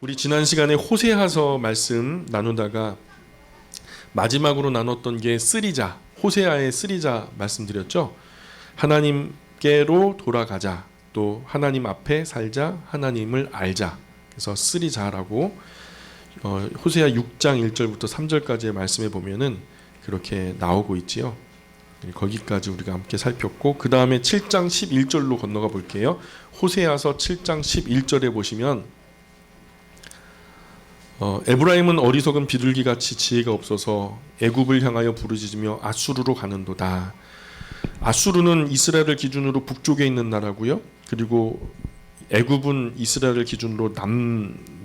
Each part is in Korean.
우리 지난 시간에 호세아서 말씀 나누다가 마지막으로 나눴던 게 쓰리자, 호세아의 쓰리자 말씀드렸죠. 하나님께로 돌아가자, 또 하나님 앞에 살자, 하나님을 알자. 그래서 쓰리자라고 호세아 6장 1절부터 3절까지의 말씀에 보면은 그렇게 나오고 있지요. 거기까지 우리가 함께 살폈고, 그 다음에 7장 11절로 건너가 볼게요. 호세아서 7장 11절에 보시면 에브라임은 어리석은 비둘기같이 지혜가 없어서 애굽을 향하여 부르짖으며 아수르로 가는도다. 아수르는 이스라엘을 기준으로 북쪽에 있는 나라고요. 그리고 애굽은 이스라엘을 기준으로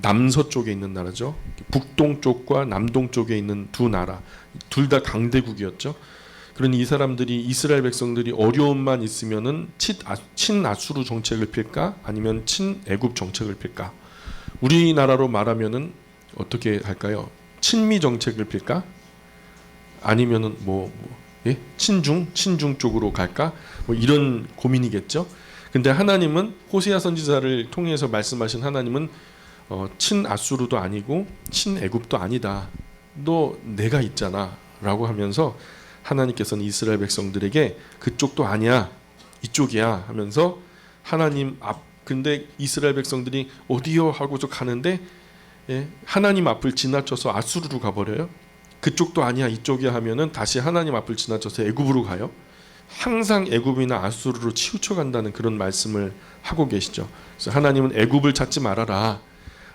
남서쪽에 있는 나라죠. 북동쪽과 남동쪽에 있는 두 나라, 둘 다 강대국이었죠. 그러니 이 사람들이, 이스라엘 백성들이 어려움만 있으면은 친아수르 정책을 필까, 아니면 친애굽 정책을 필까? 우리나라로 말하면은 어떻게 할까요? 친미 정책을 필까? 아니면은 예? 친중 쪽으로 갈까? 이런 고민이겠죠. 근데 하나님은 호세아 선지자를 통해서 말씀하신 하나님은 친아수르도 아니고 친애굽도 아니다. 너 내가 있잖아라고 하면서 하나님께서는 이스라엘 백성들에게 그쪽도 아니야, 이쪽이야 하면서 하나님 앞, 근데 이스라엘 백성들이 어디요 하고서 가는데 하나님 앞을 지나쳐서 아수르로 가버려요. 그쪽도 아니야, 이쪽이야 하면은 다시 하나님 앞을 지나쳐서 애굽으로 가요. 항상 애굽이나 아수르로 치우쳐 간다는 그런 말씀을 하고 계시죠. 그래서 하나님은 애굽을 찾지 말아라,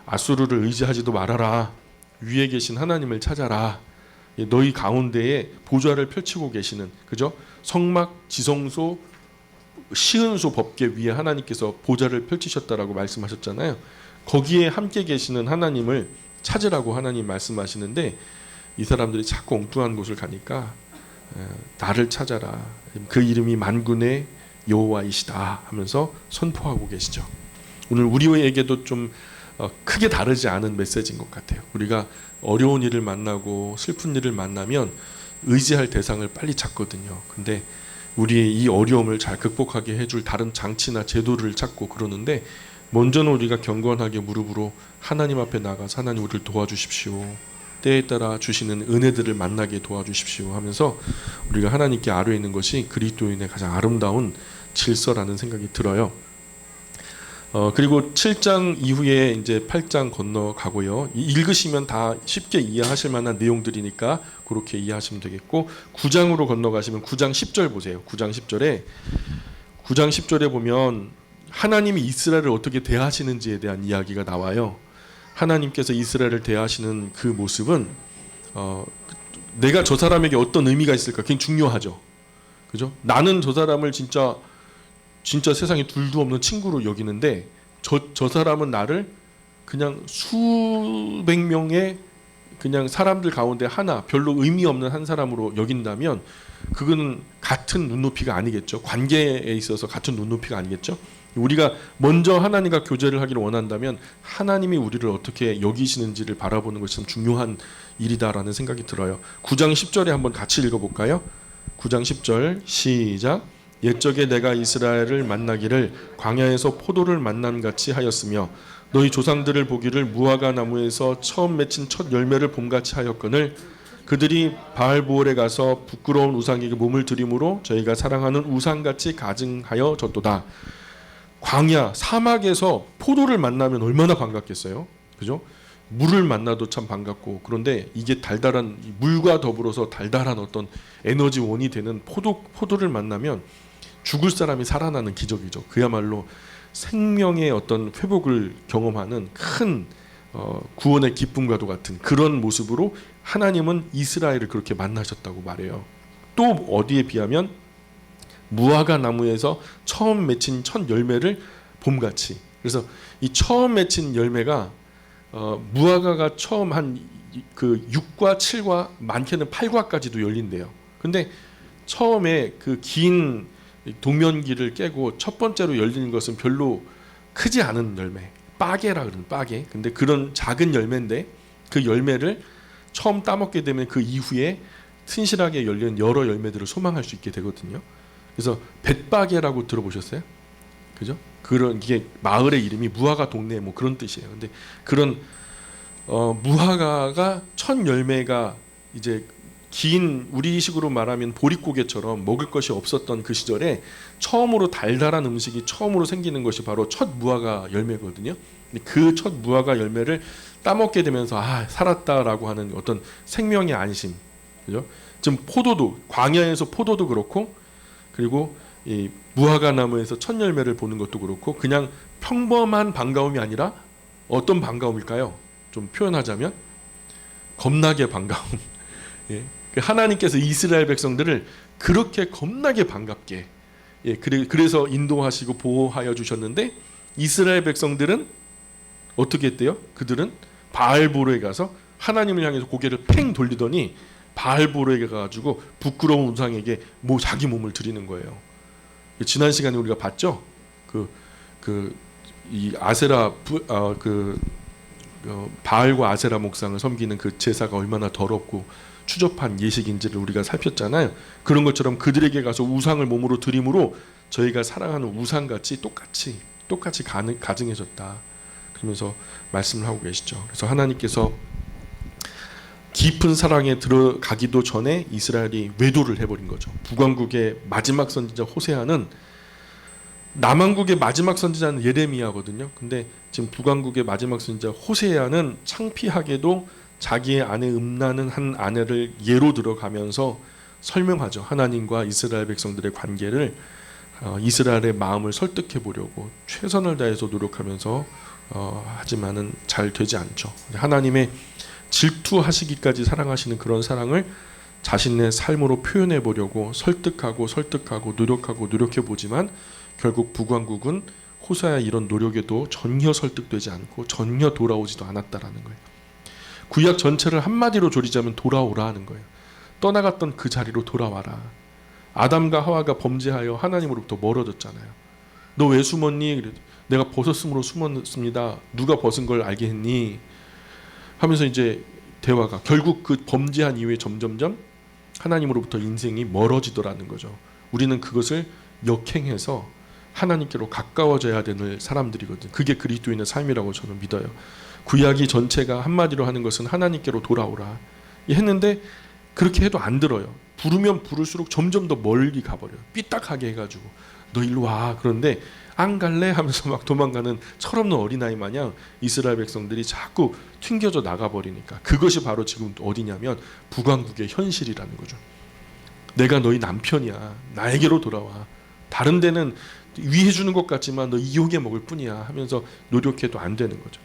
아수르를 의지하지도 말아라, 위에 계신 하나님을 찾아라. 너희 가운데에 보좌를 펼치고 계시는, 그죠? 성막, 지성소, 시은소 법계 위에 하나님께서 보좌를 펼치셨다라고 말씀하셨잖아요. 거기에 함께 계시는 하나님을 찾으라고 하나님 말씀하시는데, 이 사람들이 자꾸 엉뚱한 곳을 가니까 나를 찾아라, 그 이름이 만군의 여호와이시다 하면서 선포하고 계시죠. 오늘 우리에게도 좀 크게 다르지 않은 메시지인 것 같아요. 우리가 어려운 일을 만나고 슬픈 일을 만나면 의지할 대상을 빨리 찾거든요. 근데 우리의 이 어려움을 잘 극복하게 해줄 다른 장치나 제도를 찾고 그러는데, 먼저는 우리가 경건하게 무릎으로 하나님 앞에 나가서 하나님 우리를 도와주십시오, 때에 따라 주시는 은혜들을 만나게 도와주십시오 하면서 우리가 하나님께 아뢰 있는 것이 그리스도인의 가장 아름다운 질서라는 생각이 들어요. 그리고 7장 이후에 이제 8장 건너가고요. 읽으시면 다 쉽게 이해하실 만한 내용들이니까 그렇게 이해하시면 되겠고, 9장으로 건너가시면 9장 10절 보세요. 9장 10절에 보면 하나님이 이스라엘을 어떻게 대하시는지에 대한 이야기가 나와요. 하나님께서 이스라엘을 대하시는 그 모습은 내가 저 사람에게 어떤 의미가 있을까 굉장히 중요하죠. 그죠? 나는 저 사람을 진짜 세상에 둘도 없는 친구로 여기는데 저 사람은 나를 그냥 수백 명의 그냥 사람들 가운데 하나, 별로 의미 없는 한 사람으로 여긴다면 그거는 같은 눈높이가 아니겠죠. 관계에 있어서 같은 눈높이가 아니겠죠. 우리가 먼저 하나님과 교제를 하기를 원한다면 하나님이 우리를 어떻게 여기시는지를 바라보는 것이 참 중요한 일이다라는 생각이 들어요. 9장 10절에 한번 같이 읽어볼까요? 9장 10절 시작. 옛적에 내가 이스라엘을 만나기를 광야에서 포도를 만남같이 하였으며 너희 조상들을 보기를 무화과 나무에서 처음 맺힌 첫 열매를 봄같이 하였거늘 그들이 바알보올에 가서 부끄러운 우상에게 몸을 드림으로 저희가 사랑하는 우상같이 가증하여 졌도다. 광야, 사막에서 포도를 만나면 얼마나 반갑겠어요? 그죠? 물을 만나도 참 반갑고, 그런데 이게 달달한 물과 더불어서 달달한 어떤 에너지원이 되는 포도를 만나면 죽을 사람이 살아나는 기적이죠. 그야말로 생명의 어떤 회복을 경험하는 큰 구원의 기쁨과도 같은 그런 모습으로 하나님은 이스라엘을 그렇게 만나셨다고 말해요. 또 어디에 비하면 무화과 나무에서 처음 맺힌 첫 열매를 봄같이. 그래서 이 처음 맺힌 열매가 무화과가 처음 한 그 6과 7과 많게는 8과까지도 열린대요. 근데 처음에 그 긴 동면기를 깨고 첫 번째로 열리는 것은 별로 크지 않은 열매, 빠게라 그러는 빠게. 근데 그런 작은 열매인데 그 열매를 처음 따먹게 되면 그 이후에 튼실하게 열리는 여러 열매들을 소망할 수 있게 되거든요. 그래서 벳바게라고 들어보셨어요? 그죠? 그런 이게 마을의 이름이 무화과 동네 뭐 그런 뜻이에요. 근데 그런 무화과가 첫 열매가 이제 긴 우리식으로 말하면 보릿고개처럼 먹을 것이 없었던 그 시절에 처음으로 달달한 음식이 처음으로 생기는 것이 바로 첫 무화과 열매거든요. 그 첫 무화과 열매를 따먹게 되면서 아 살았다라고 하는 어떤 생명의 안심, 그죠? 지금 포도도 광야에서 포도도 그렇고 그리고 이 무화과 나무에서 첫 열매를 보는 것도 그렇고 그냥 평범한 반가움이 아니라 어떤 반가움일까요? 좀 표현하자면 겁나게 반가움. 예. 하나님께서 이스라엘 백성들을 그렇게 겁나게 반갑게 예. 그래서 인도하시고 보호하여 주셨는데 이스라엘 백성들은 어떻게 했대요? 그들은 바알보로에 가서 하나님을 향해서 고개를 팽 돌리더니 바알보로에 가가지고 부끄러운 우상에게 자기 몸을 드리는 거예요. 지난 시간에 우리가 봤죠. 이 아세라 바알과 아세라 목상을 섬기는 그 제사가 얼마나 더럽고 추접한 예식인지를 우리가 살폈잖아요. 그런 것처럼 그들에게 가서 우상을 몸으로 드림으로 저희가 사랑하는 우상같이 똑같이 가증해졌다. 그러면서 말씀을 하고 계시죠. 그래서 하나님께서 깊은 사랑에 들어가기도 전에 이스라엘이 외도를 해버린 거죠. 북왕국의 마지막 선지자 호세아는 남왕국의 마지막 선지자는 예레미야거든요. 근데 지금 북왕국의 마지막 선지자 호세아는 창피하게도 자기의 아내 음란한 한 아내를 예로 들어가면서 설명하죠. 하나님과 이스라엘 백성들의 관계를 이스라엘의 마음을 설득해 보려고 최선을 다해서 노력하면서 하지만은 잘 되지 않죠. 하나님의 질투하시기까지 사랑하시는 그런 사랑을 자신의 삶으로 표현해 보려고 설득하고 노력해 보지만 결국 북왕국은 호세아의 이런 노력에도 전혀 설득되지 않고 전혀 돌아오지도 않았다라는 거예요. 구약 전체를 한마디로 조리자면 돌아오라 하는 거예요. 떠나갔던 그 자리로 돌아와라. 아담과 하와가 범죄하여 하나님으로부터 멀어졌잖아요. 너 왜 숨었니? 내가 벗었으므로 숨었습니다. 누가 벗은 걸 알게 했니? 하면서 이제 대화가 결국 그 범죄한 이후에 점점점 하나님으로부터 인생이 멀어지더라는 거죠. 우리는 그것을 역행해서 하나님께로 가까워져야 되는 사람들이거든요. 그게 그리스도인의 삶이라고 저는 믿어요. 구약이 전체가 한마디로 하는 것은 하나님께로 돌아오라 했는데 그렇게 해도 안 들어요. 부르면 부를수록 점점 더 멀리 가버려요. 삐딱하게 해가지고 너 일로 와. 그런데 안 갈래? 하면서 막 도망가는 철없는 어린아이 마냥 이스라엘 백성들이 자꾸 튕겨져 나가버리니까 그것이 바로 지금 어디냐면 북왕국의 현실이라는 거죠. 내가 너희 남편이야. 나에게로 돌아와. 다른 데는 위해주는 것 같지만 너 이용해 먹을 뿐이야 하면서 노력해도 안 되는 거죠.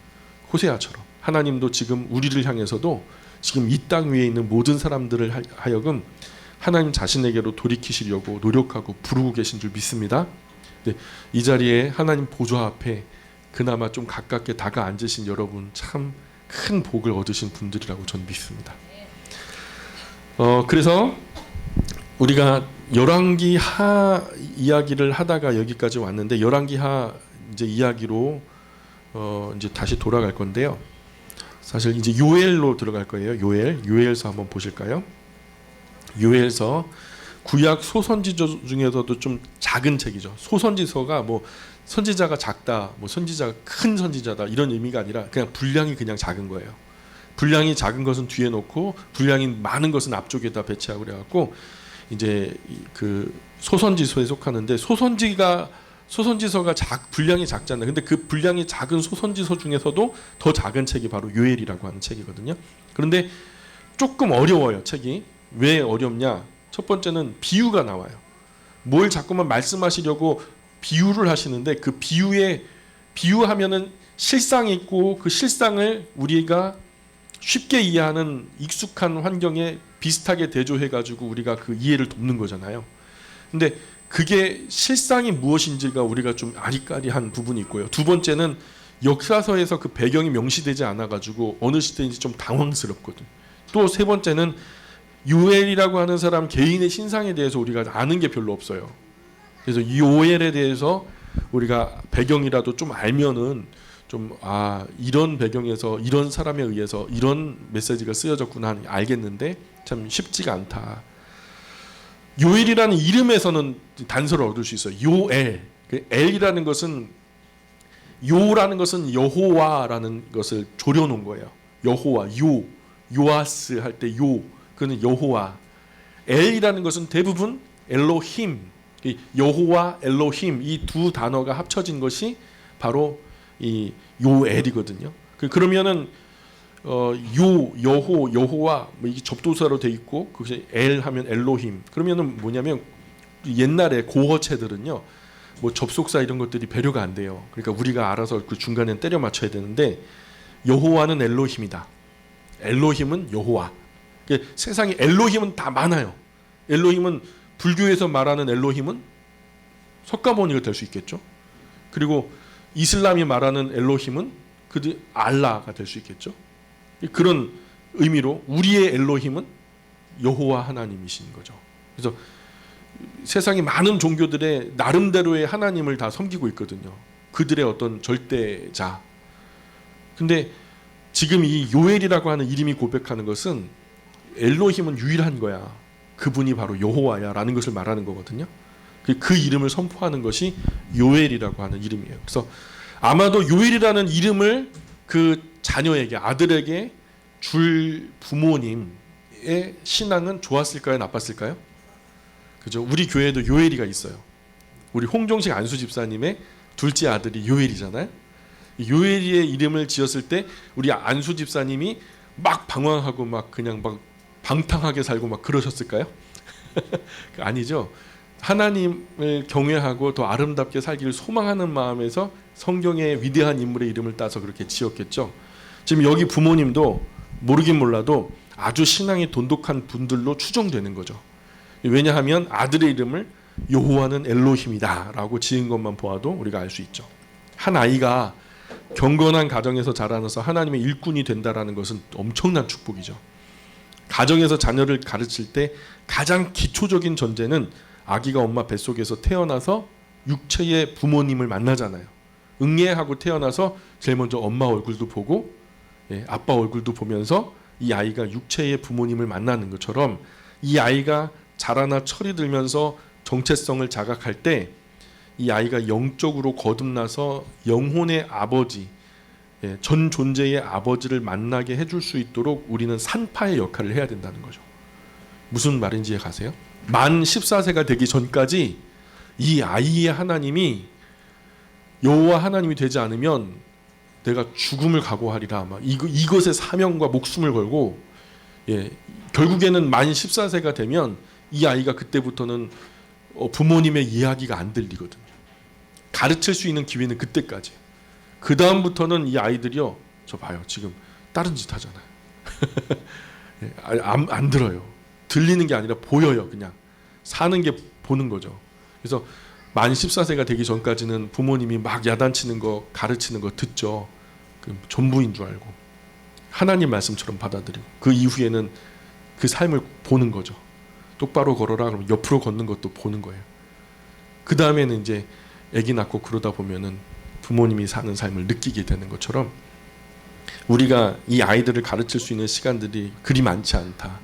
호세아처럼 하나님도 지금 우리를 향해서도 지금 이 땅 위에 있는 모든 사람들을 하여금 하나님 자신에게로 돌이키시려고 노력하고 부르고 계신 줄 믿습니다. 이 자리에 하나님 보좌 앞에 그나마 좀 가깝게 다가 앉으신 여러분 참 큰 복을 얻으신 분들이라고 저는 믿습니다. 그래서 우리가 열왕기하 이야기를 하다가 여기까지 왔는데 열왕기하 이제 이야기로 이제 다시 돌아갈 건데요. 사실 이제 요엘로 들어갈 거예요. 요엘서 한번 보실까요? 요엘서 구약 소선지서 중에서도 좀 작은 책이죠. 소선지서가 뭐 선지자가 작다, 뭐 선지자가 큰 선지자다 이런 의미가 아니라 그냥 분량이 그냥 작은 거예요. 분량이 작은 것은 뒤에 놓고 분량이 많은 것은 앞쪽에다 배치하고 그래갖고 이제 그 소선지서에 속하는데 소선지서가 분량이 작잖아요. 근데 그 분량이 작은 소선지서 중에서도 더 작은 책이 바로 요엘이라고 하는 책이거든요. 그런데 조금 어려워요. 책이. 왜 어렵냐? 첫 번째는 비유가 나와요. 뭘 자꾸만 말씀하시려고 비유를 하시는데 그 비유하면은 실상이 있고 그 실상을 우리가 쉽게 이해하는 익숙한 환경에 비슷하게 대조해가지고 우리가 그 이해를 돕는 거잖아요. 근데 그게 실상이 무엇인지가 우리가 좀 아리까리한 부분이 있고요. 두 번째는 역사서에서 그 배경이 명시되지 않아가지고 어느 시대인지 좀 당황스럽거든. 또 세 번째는 요엘이라고 하는 사람 개인의 신상에 대해서 우리가 아는 게 별로 없어요. 그래서 요엘에 대해서 우리가 배경이라도 좀 알면은 좀 이런 배경에서 이런 사람에 의해서 이런 메시지가 쓰여졌구나 알겠는데 참 쉽지가 않다. 요엘이라는 이름에서는 단서를 얻을 수 있어요. 요엘 그 엘이라는 것은 요라는 것은 여호와라는 것을 졸여놓은 거예요. 여호와, 요아스 할 때 그는 여호와. 엘이라는 것은 대부분 엘로힘, 여호와, 엘로힘 이 두 단어가 합쳐진 것이 바로 이 요엘이거든요. 그러면은 여호와 뭐 이게 접두사로 돼 있고 그것이 엘 하면 엘로힘. 그러면은 뭐냐면 옛날에 고어체들은요. 뭐 접속사 이런 것들이 배려가 안 돼요. 그러니까 우리가 알아서 그 중간에 때려 맞춰야 되는데 여호와는 엘로힘이다. 엘로힘은 여호와. 세상에 엘로힘은 다 많아요. 엘로힘은 불교에서 말하는 엘로힘은 석가모니가 될 수 있겠죠. 그리고 이슬람이 말하는 엘로힘은 그들 알라가 될 수 있겠죠. 그런 의미로 우리의 엘로힘은 여호와 하나님이신 거죠. 그래서 세상에 많은 종교들의 나름대로의 하나님을 다 섬기고 있거든요. 그들의 어떤 절대자. 근데 지금 이 요엘이라고 하는 이름이 고백하는 것은 엘로힘은 유일한 거야. 그분이 바로 여호와야라는 것을 말하는 거거든요. 그 이름을 선포하는 것이 요엘이라고 하는 이름이에요. 그래서 아마도 요엘이라는 이름을 그 자녀에게, 아들에게 줄 부모님의 신앙은 좋았을까요? 나빴을까요? 그죠? 우리 교회에도 요엘이가 있어요. 우리 홍종식 안수 집사님의 둘째 아들이 요엘이잖아요. 요엘이의 이름을 지었을 때 우리 안수 집사님이 막 방황하고 막 그냥 막 방탕하게 살고 막 그러셨을까요? 아니죠. 하나님을 경외하고 더 아름답게 살기를 소망하는 마음에서 성경의 위대한 인물의 이름을 따서 그렇게 지었겠죠. 지금 여기 부모님도 모르긴 몰라도 아주 신앙이 돈독한 분들로 추정되는 거죠. 왜냐하면 아들의 이름을 여호와는 엘로힘이다 라고 지은 것만 보아도 우리가 알 수 있죠. 한 아이가 경건한 가정에서 자라나서 하나님의 일꾼이 된다는 것은 엄청난 축복이죠. 가정에서 자녀를 가르칠 때 가장 기초적인 전제는 아기가 엄마 뱃속에서 태어나서 육체의 부모님을 만나잖아요. 응애하고 태어나서 제일 먼저 엄마 얼굴도 보고 아빠 얼굴도 보면서 이 아이가 육체의 부모님을 만나는 것처럼 이 아이가 자라나 철이 들면서 정체성을 자각할 때 이 아이가 영적으로 거듭나서 영혼의 아버지, 전 존재의 아버지를 만나게 해줄 수 있도록 우리는 산파의 역할을 해야 된다는 거죠. 무슨 말인지 이해 가세요? 만 14세가 되기 전까지 이 아이의 하나님이 여호와 하나님이 되지 않으면 내가 죽음을 각오하리라. 아마 이것의 사명과 목숨을 걸고 결국에는 만 14세가 되면 이 아이가 그때부터는 부모님의 이야기가 안 들리거든요. 가르칠 수 있는 기회는 그때까지. 그 다음부터는 이 아이들이요, 저 봐요, 지금 다른 짓 하잖아요. 안 들어요. 들리는 게 아니라 보여요. 그냥 사는 게 보는 거죠. 그래서 만 14세가 되기 전까지는 부모님이 막 야단치는 거, 가르치는 거 듣죠. 그 전부인 줄 알고 하나님 말씀처럼 받아들이고 그 이후에는 그 삶을 보는 거죠. 똑바로 걸어라 그러면 옆으로 걷는 것도 보는 거예요. 그 다음에는 이제 아기 낳고 그러다 보면은 부모님이 사는 삶을 느끼게 되는 것처럼 우리가 이 아이들을 가르칠 수 있는 시간들이 그리 많지 않다.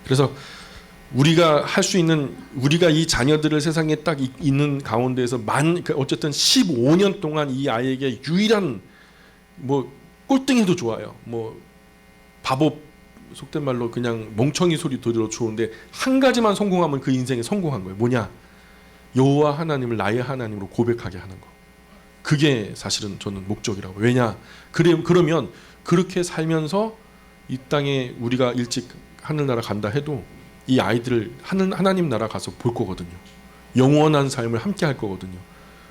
그래서 우리가 할 수 있는, 우리가 이 자녀들을 세상에 딱 있는 가운데에서 어쨌든 15년 동안 이 아이에게 유일한 뭐 꼴등해도 좋아요. 뭐 바보 속된 말로 그냥 멍청이 소리 들어도 좋은데 한 가지만 성공하면 그 인생에 성공한 거예요. 뭐냐? 여호와 하나님을 나의 하나님으로 고백하게 하는 거. 그게 사실은 저는 목적이라고. 왜냐? 그러면 그렇게 살면서 이 땅에 우리가 일찍 하늘나라 간다 해도 이 아이들을 하나님 나라 가서 볼 거거든요. 영원한 삶을 함께 할 거거든요.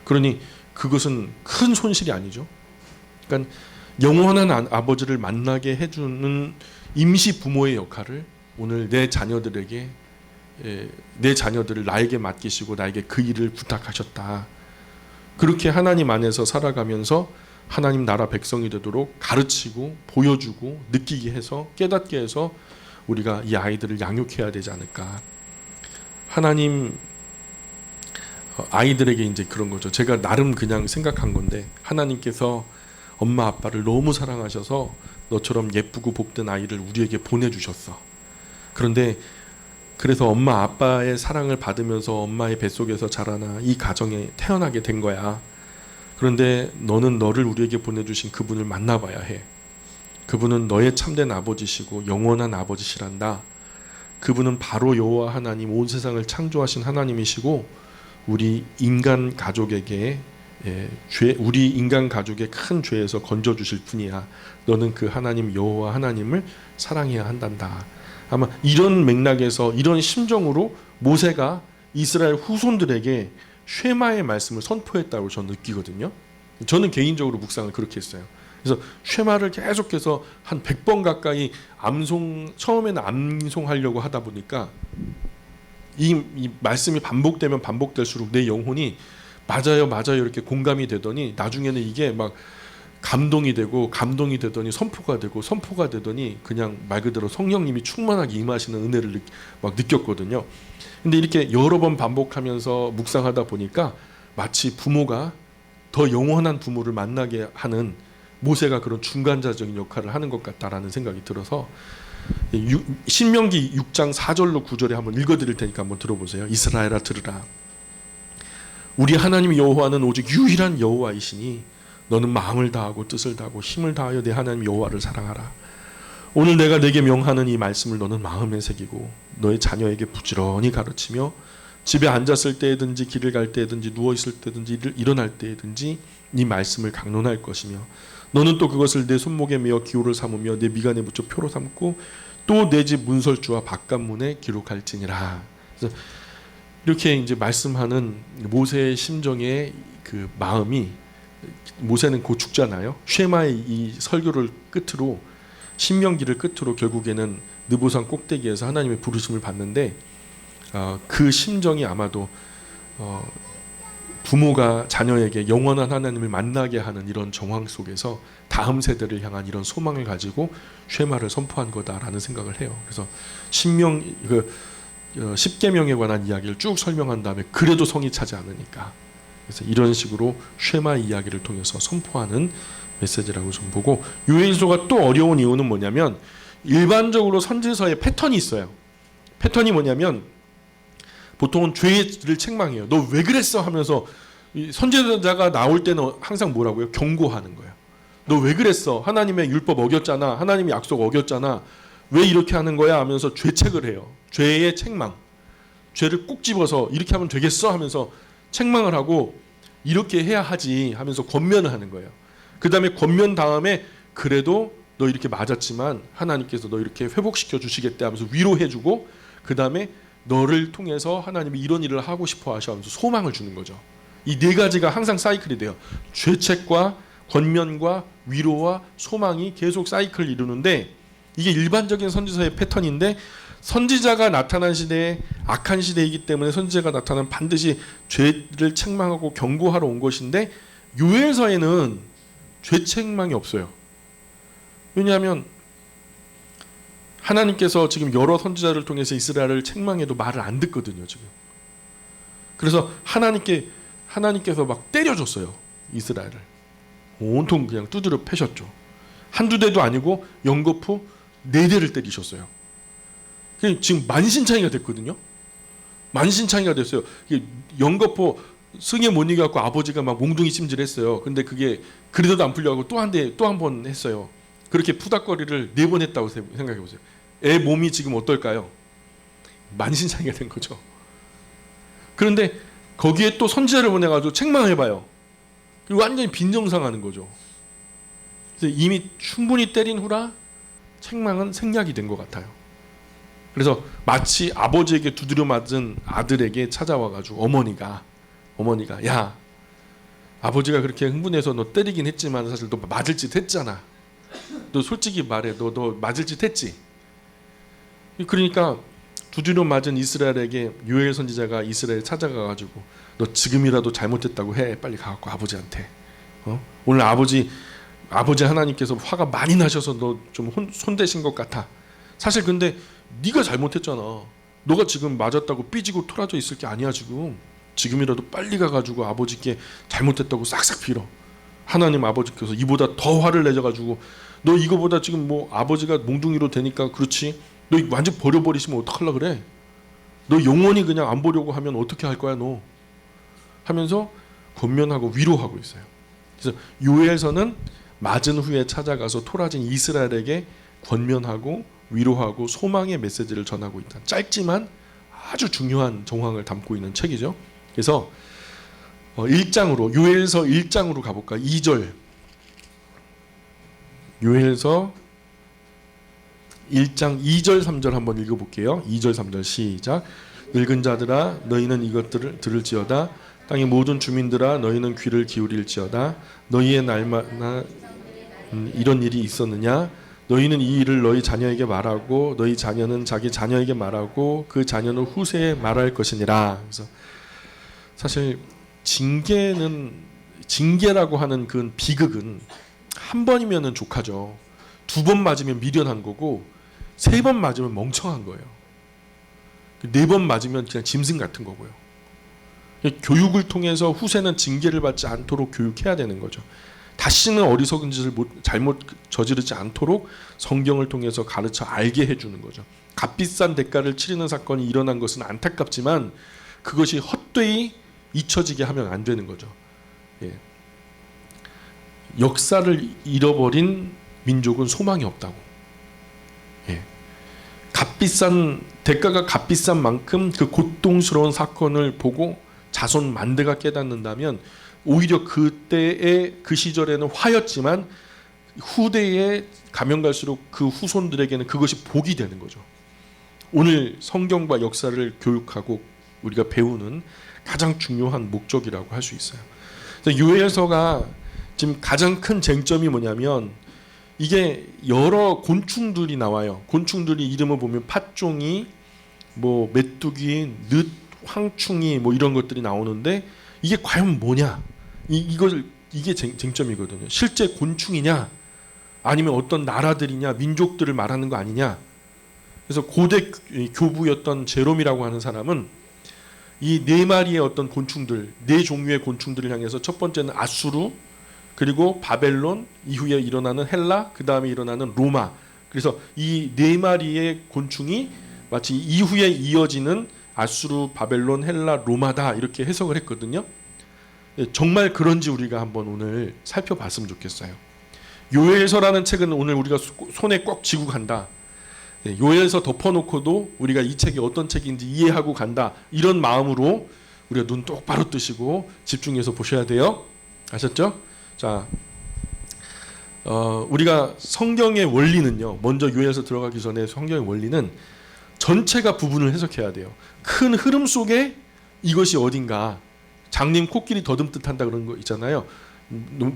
그러니 그것은 큰 손실이 아니죠. 그러니까 영원한 아버지를 만나게 해주는 임시 부모의 역할을 오늘 내 자녀들에게, 내 자녀들을 나에게 맡기시고 나에게 그 일을 부탁하셨다. 그렇게 하나님 안에서 살아가면서 하나님 나라 백성이 되도록 가르치고 보여주고 느끼게 해서 깨닫게 해서 우리가 이 아이들을 양육해야 되지 않을까. 하나님 아이들에게 이제 그런 거죠. 제가 나름 그냥 생각한 건데 하나님께서 엄마 아빠를 너무 사랑하셔서 너처럼 예쁘고 복된 아이를 우리에게 보내주셨어. 그런데 그래서 엄마 아빠의 사랑을 받으면서 엄마의 뱃속에서 자라나 이 가정에 태어나게 된 거야. 그런데 너는 너를 우리에게 보내주신 그분을 만나봐야 해. 그분은 너의 참된 아버지시고 영원한 아버지시란다. 그분은 바로 여호와 하나님, 온 세상을 창조하신 하나님이시고 우리 인간 가족에게 우리 인간 가족의 큰 죄에서 건져주실 분이야. 너는 그 하나님 여호와 하나님을 사랑해야 한단다. 아마 이런 맥락에서 이런 심정으로 모세가 이스라엘 후손들에게 쉐마의 말씀을 선포했다고 저는 느끼거든요. 저는 개인적으로 묵상을 그렇게 했어요. 그래서 쉐마를 계속해서 한 100번 가까이 처음에는 암송하려고 하다 보니까 이 말씀이 반복되면 반복될수록 내 영혼이 맞아요 이렇게 공감이 되더니 나중에는 이게 막 감동이 되더니 선포가 되더니 그냥 말 그대로 성령님이 충만하게 임하시는 은혜를 막 느꼈거든요. 근데 이렇게 여러 번 반복하면서 묵상하다 보니까 마치 부모가 더 영원한 부모를 만나게 하는 모세가 그런 중간자적인 역할을 하는 것 같다라는 생각이 들어서 신명기 6장 4절로 9절에 한번 읽어드릴 테니까 한번 들어보세요. 이스라엘아 들으라. 우리 하나님 여호와는 오직 유일한 여호와이시니 너는 마음을 다하고 뜻을 다하고 힘을 다하여 내 하나님 여호와를 사랑하라. 오늘 내가 내게 명하는 이 말씀을 너는 마음에 새기고 너의 자녀에게 부지런히 가르치며 집에 앉았을 때든지 길을 갈 때든지 누워 있을 때든지 일어날 때든지 이 말씀을 강론할 것이며 너는 또 그것을 내 손목에 메어 기호를 삼으며 내 미간에 붙여 표로 삼고 또 내 집 문설주와 바깥문에 기록할지니라. 그래서 이렇게 이제 말씀하는 모세의 심정의 그 마음이, 모세는 곧 죽잖아요. 쉐마의 이 설교를 끝으로, 신명기를 끝으로 결국에는 느보산 꼭대기에서 하나님의 부르심을 받는데 그 심정이 아마도 부모가 자녀에게 영원한 하나님을 만나게 하는 이런 정황 속에서 다음 세대를 향한 이런 소망을 가지고 쉐마를 선포한 거다라는 생각을 해요. 그래서 십계명에 관한 이야기를 쭉 설명한 다음에 그래도 성이 차지 않으니까, 그래서 이런 식으로 쉐마 이야기를 통해서 선포하는 메시지라고 좀 보고, 요엘서가 또 어려운 이유는 뭐냐면 일반적으로 선지서에 패턴이 있어요. 패턴이 뭐냐면 보통은 죄를 책망해요. 너 왜 그랬어 하면서 선지자가 나올 때는 항상 뭐라고요? 경고하는 거예요. 너 왜 그랬어? 하나님의 율법 어겼잖아. 하나님의 약속 어겼잖아. 왜 이렇게 하는 거야? 하면서 죄책을 해요. 죄의 책망. 죄를 꼭 집어서 이렇게 하면 되겠어? 하면서 책망을 하고 이렇게 해야 하지 하면서 권면을 하는 거예요. 그 다음에 권면 다음에 그래도 너 이렇게 맞았지만 하나님께서 너 이렇게 회복시켜 주시겠다 하면서 위로해주고, 그 다음에 너를 통해서 하나님이 이런 일을 하고 싶어 하셔면서 소망을 주는 거죠. 이 네 가지가 항상 사이클이 돼요. 죄책과 권면과 위로와 소망이 계속 사이클을 이루는데, 이게 일반적인 선지서의 패턴인데, 선지자가 나타난 시대에 악한 시대이기 때문에 선지자가 나타나면 반드시 죄를 책망하고 경고하러 온 것인데, 요엘서에는 죄 책망이 없어요. 왜냐하면 하나님께서 지금 여러 선지자를 통해서 이스라엘을 책망해도 말을 안 듣거든요, 지금. 그래서 하나님께서 막 때려줬어요, 이스라엘을. 온통 그냥 두드려 패셨죠. 한두 대도 아니고 연거푸 4대를 때리셨어요. 지금 만신창이가 됐거든요. 만신창이가 됐어요. 연거푸 승에 못 이겨갖고 아버지가 막 몽둥이 찜질했어요. 근데 그게 그래도 안 풀려가고 또 한 번 했어요. 그렇게 푸닥거리를 4번 했다고 생각해 보세요. 애 몸이 지금 어떨까요? 만신창이가 된 거죠. 그런데 거기에 또 선지자를 보내가지고 책망해봐요. 그리고 완전히 빈정상하는 거죠. 그래서 이미 충분히 때린 후라 책망은 생략이 된 것 같아요. 그래서 마치 아버지에게 두드려 맞은 아들에게 찾아와가지고 어머니가 야, 아버지가 그렇게 흥분해서 너 때리긴 했지만 사실 너 맞을 짓 했잖아. 너 솔직히 말해. 너 맞을 짓 했지. 그러니까 두드려 맞은 이스라엘에게 요엘 선지자가 이스라엘 찾아가가지고 너 지금이라도 잘못했다고 해. 빨리 가갖고 아버지한테. 오늘 아버지 하나님께서 화가 많이 나셔서 너 좀 손대신 것 같아. 사실 근데 네가 잘못했잖아. 너가 지금 맞았다고 삐지고 토라져 있을 게 아니야 지금. 지금이라도 빨리 가가지고 아버지께 잘못했다고 싹싹 빌어. 하나님 아버지께서 이보다 더 화를 내셔가지고 너 이거보다 지금 뭐 아버지가 몽둥이로 되니까 그렇지. 너 완전 버려버리시면 어떡하려 그래? 너 영원히 그냥 안 보려고 하면 어떻게 할 거야 너? 하면서 권면하고 위로하고 있어요. 그래서 요엘서는 맞은 후에 찾아가서 토라진 이스라엘에게 권면하고 위로하고 소망의 메시지를 전하고 있다. 짧지만 아주 중요한 정황을 담고 있는 책이죠. 그래서 1장으로 요엘서 1장으로 가볼까? 2절 요엘서 1장 2절 3절 한번 읽어볼게요. 2절 3절 시작. 늙은 자들아 너희는 이것들을 들을지어다. 땅의 모든 주민들아 너희는 귀를 기울일지어다. 너희의 날마다 이런 일이 있었느냐? 너희는 이 일을 너희 자녀에게 말하고 너희 자녀는 자기 자녀에게 말하고 그 자녀는 후세에 말할 것이니라. 그래서 사실 징계라고 하는 그 비극은 한 번이면은 족하죠. 2번 맞으면 미련한 거고 3번 맞으면 멍청한 거예요. 4번 맞으면 그냥 짐승 같은 거고요. 교육을 통해서 후세는 징계를 받지 않도록 교육해야 되는 거죠. 다시는 어리석은 짓을 잘못 저지르지 않도록 성경을 통해서 가르쳐 알게 해주는 거죠. 값비싼 대가를 치르는 사건이 일어난 것은 안타깝지만 그것이 헛되이 잊혀지게 하면 안 되는 거죠. 예. 역사를 잃어버린 민족은 소망이 없다고. 예. 대가가 값비싼 만큼 그 고통스러운 사건을 보고 자손 만대가 깨닫는다면 오히려 그때의 그 시절에는 화였지만 후대에 가면 갈수록 그 후손들에게는 그것이 복이 되는 거죠. 오늘 성경과 역사를 교육하고 우리가 배우는 가장 중요한 목적이라고 할 수 있어요. 요엘서가 지금 가장 큰 쟁점이 뭐냐면 이게 여러 곤충들이 나와요. 곤충들이 이름을 보면 팥종이, 뭐 메뚜기, 늑, 황충이 뭐 이런 것들이 나오는데 이게 과연 뭐냐? 이게 쟁점이거든요. 실제 곤충이냐? 아니면 어떤 나라들이냐, 민족들을 말하는 거 아니냐? 그래서 고대 교부였던 제롬이라고 하는 사람은 이 4마리의 어떤 곤충들, 4종류의 곤충들을 향해서 첫 번째는 아수르, 그리고 바벨론, 이후에 일어나는 헬라, 그 다음에 일어나는 로마. 그래서 이 4마리의 곤충이 마치 이후에 이어지는 아수르, 바벨론, 헬라, 로마다 이렇게 해석을 했거든요. 정말 그런지 우리가 한번 오늘 살펴봤으면 좋겠어요. 요엘서라는 책은 오늘 우리가 손에 꼭 쥐고 간다. 요엘서 덮어놓고도 우리가 이 책이 어떤 책인지 이해하고 간다. 이런 마음으로 우리가 눈 똑바로 뜨시고 집중해서 보셔야 돼요. 아셨죠? 자, 우리가 성경의 원리는요. 먼저 요엘서 들어가기 전에 성경의 원리는 전체가 부분을 해석해야 돼요. 큰 흐름 속에 이것이 어딘가. 장님 코끼리 더듬듯한다 그런 거 있잖아요.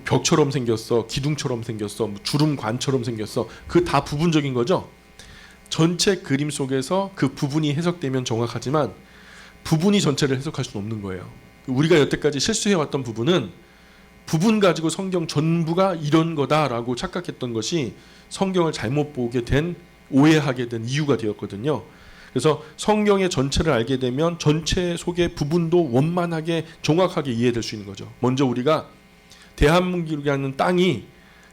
벽처럼 생겼어, 기둥처럼 생겼어, 주름관처럼 생겼어. 그 다 부분적인 거죠. 전체 그림 속에서 그 부분이 해석되면 정확하지만 부분이 전체를 해석할 수는 없는 거예요. 우리가 여태까지 실수해왔던 부분은 부분 가지고 성경 전부가 이런 거다라고 착각했던 것이 성경을 잘못 보게 된, 오해하게 된 이유가 되었거든요. 그래서 성경의 전체를 알게 되면 전체 속의 부분도 원만하게 정확하게 이해될 수 있는 거죠. 먼저 우리가 대한민국이라는 땅이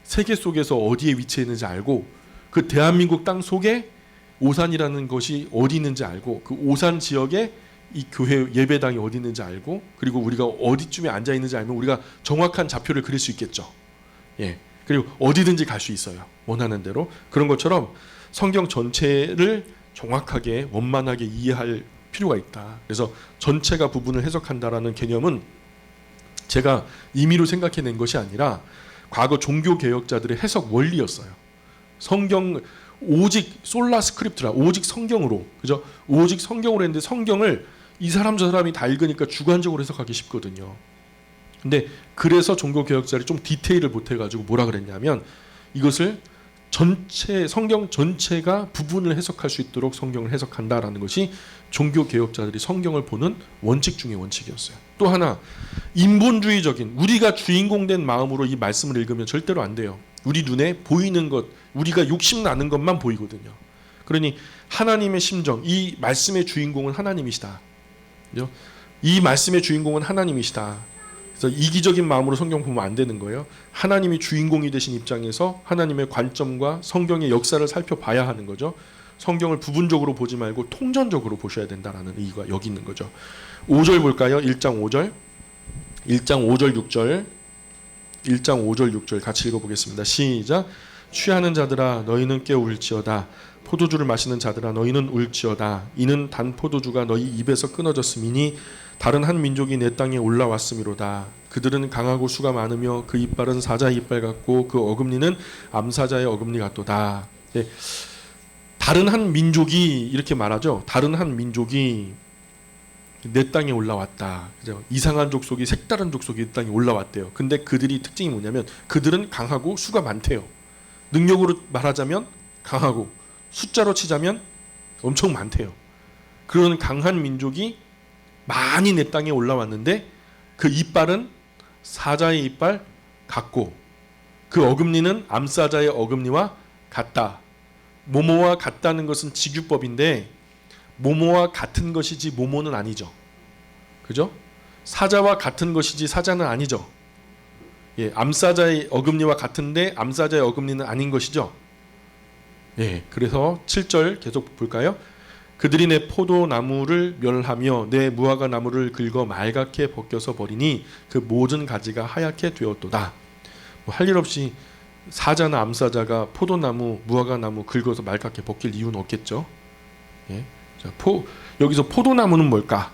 세계 속에서 어디에 위치했는지 알고 그 대한민국 땅 속에 오산이라는 것이 어디 있는지 알고 그 오산 지역에 이 교회 예배당이 어디 있는지 알고 그리고 우리가 어디쯤에 앉아 있는지 알면 우리가 정확한 좌표를 그릴 수 있겠죠. 예. 그리고 어디든지 갈 수 있어요. 원하는 대로. 그런 것처럼 성경 전체를 정확하게 원만하게 이해할 필요가 있다. 그래서 전체가 부분을 해석한다라는 개념은 제가 임의로 생각해낸 것이 아니라 과거 종교 개혁자들의 해석 원리였어요. 성경 오직 솔라 스크립트라, 오직 성경으로, 그죠? 오직 성경으로 했는데 성경을 이 사람 저 사람이 다 읽으니까 주관적으로 해석하기 쉽거든요. 근데 그래서 종교 개혁자들이 좀 디테일을 못해가지고 뭐라 그랬냐면 이것을 전체 성경 전체가 부분을 해석할 수 있도록 성경을 해석한다라는 것이 종교 개혁자들이 성경을 보는 원칙 중의 원칙이었어요. 또 하나 인본주의적인 우리가 주인공 된 마음으로 이 말씀을 읽으면 절대로 안 돼요. 우리 눈에 보이는 것, 우리가 욕심 나는 것만 보이거든요. 그러니 하나님의 심정, 이 말씀의 주인공은 하나님이시다. 그죠? 이 말씀의 주인공은 하나님이시다. 그래서 이기적인 마음으로 성경 보면 안 되는 거예요. 하나님이 주인공이 되신 입장에서 하나님의 관점과 성경의 역사를 살펴봐야 하는 거죠. 성경을 부분적으로 보지 말고 통전적으로 보셔야 된다라는 의의가 여기 있는 거죠. 5절 볼까요? 1장 5절. 1장 5절 6절. 1장 5절 6절 같이 읽어보겠습니다. 시작. 취하는 자들아 너희는 깨울지어다. 포도주를 마시는 자들아 너희는 울지어다. 이는 단 포도주가 너희 입에서 끊어졌음이니 다른 한 민족이 내 땅에 올라왔음이로다. 그들은 강하고 수가 많으며 그 이빨은 사자의 이빨 같고 그 어금니는 암사자의 어금니 같도다. 네. 다른 한 민족이 이렇게 말하죠. 다른 한 민족이 내 땅에 올라왔다. 그죠? 이상한 족속이 색다른 족속이 이 땅에 올라왔대요. 근데 그들이 특징이 뭐냐면 그들은 강하고 수가 많대요. 능력으로 말하자면 강하고 숫자로 치자면 엄청 많대요. 그런 강한 민족이 많이 내 땅에 올라왔는데 그 이빨은 사자의 이빨 같고 그 어금니는 암사자의 어금니와 같다. 모모와 같다는 것은 직유법인데 모모와 같은 것이지 모모는 아니죠. 그죠? 사자와 같은 것이지 사자는 아니죠. 예, 암사자의 어금니와 같은데 암사자의 어금니는 아닌 것이죠. 예, 그래서 7절 계속 볼까요? 그들이 내 포도나무를 멸하며 내 무화과 나무를 긁어 말갛게 벗겨서 버리니 그 모든 가지가 하얗게 되었도다. 할 일 없이 사자나 암사자가 포도나무, 무화과나무 긁어서 말갛게 벗길 이유는 없겠죠. 예. 자, 여기서 포도나무는 뭘까?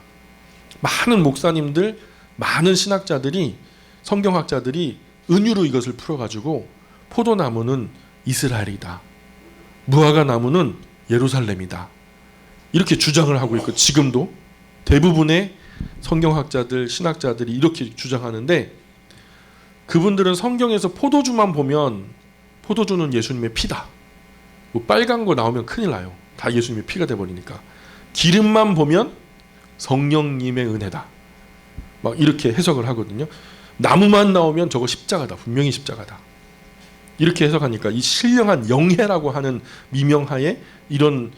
많은 목사님들, 많은 신학자들이 성경학자들이 은유로 이것을 풀어가지고 포도나무는 이스라엘이다. 무화과나무는 예루살렘이다. 이렇게 주장을 하고 있고 지금도 대부분의 성경학자들, 신학자들이 이렇게 주장하는데 그분들은 성경에서 포도주만 보면 포도주는 예수님의 피다. 뭐 빨간 거 나오면 큰일 나요. 다 예수님의 피가 돼버리니까. 기름만 보면 성령님의 은혜다. 막 이렇게 해석을 하거든요. 나무만 나오면 저거 십자가다. 분명히 십자가다. 이렇게 해석하니까 이 신령한 영해라고 하는 미명하에 이런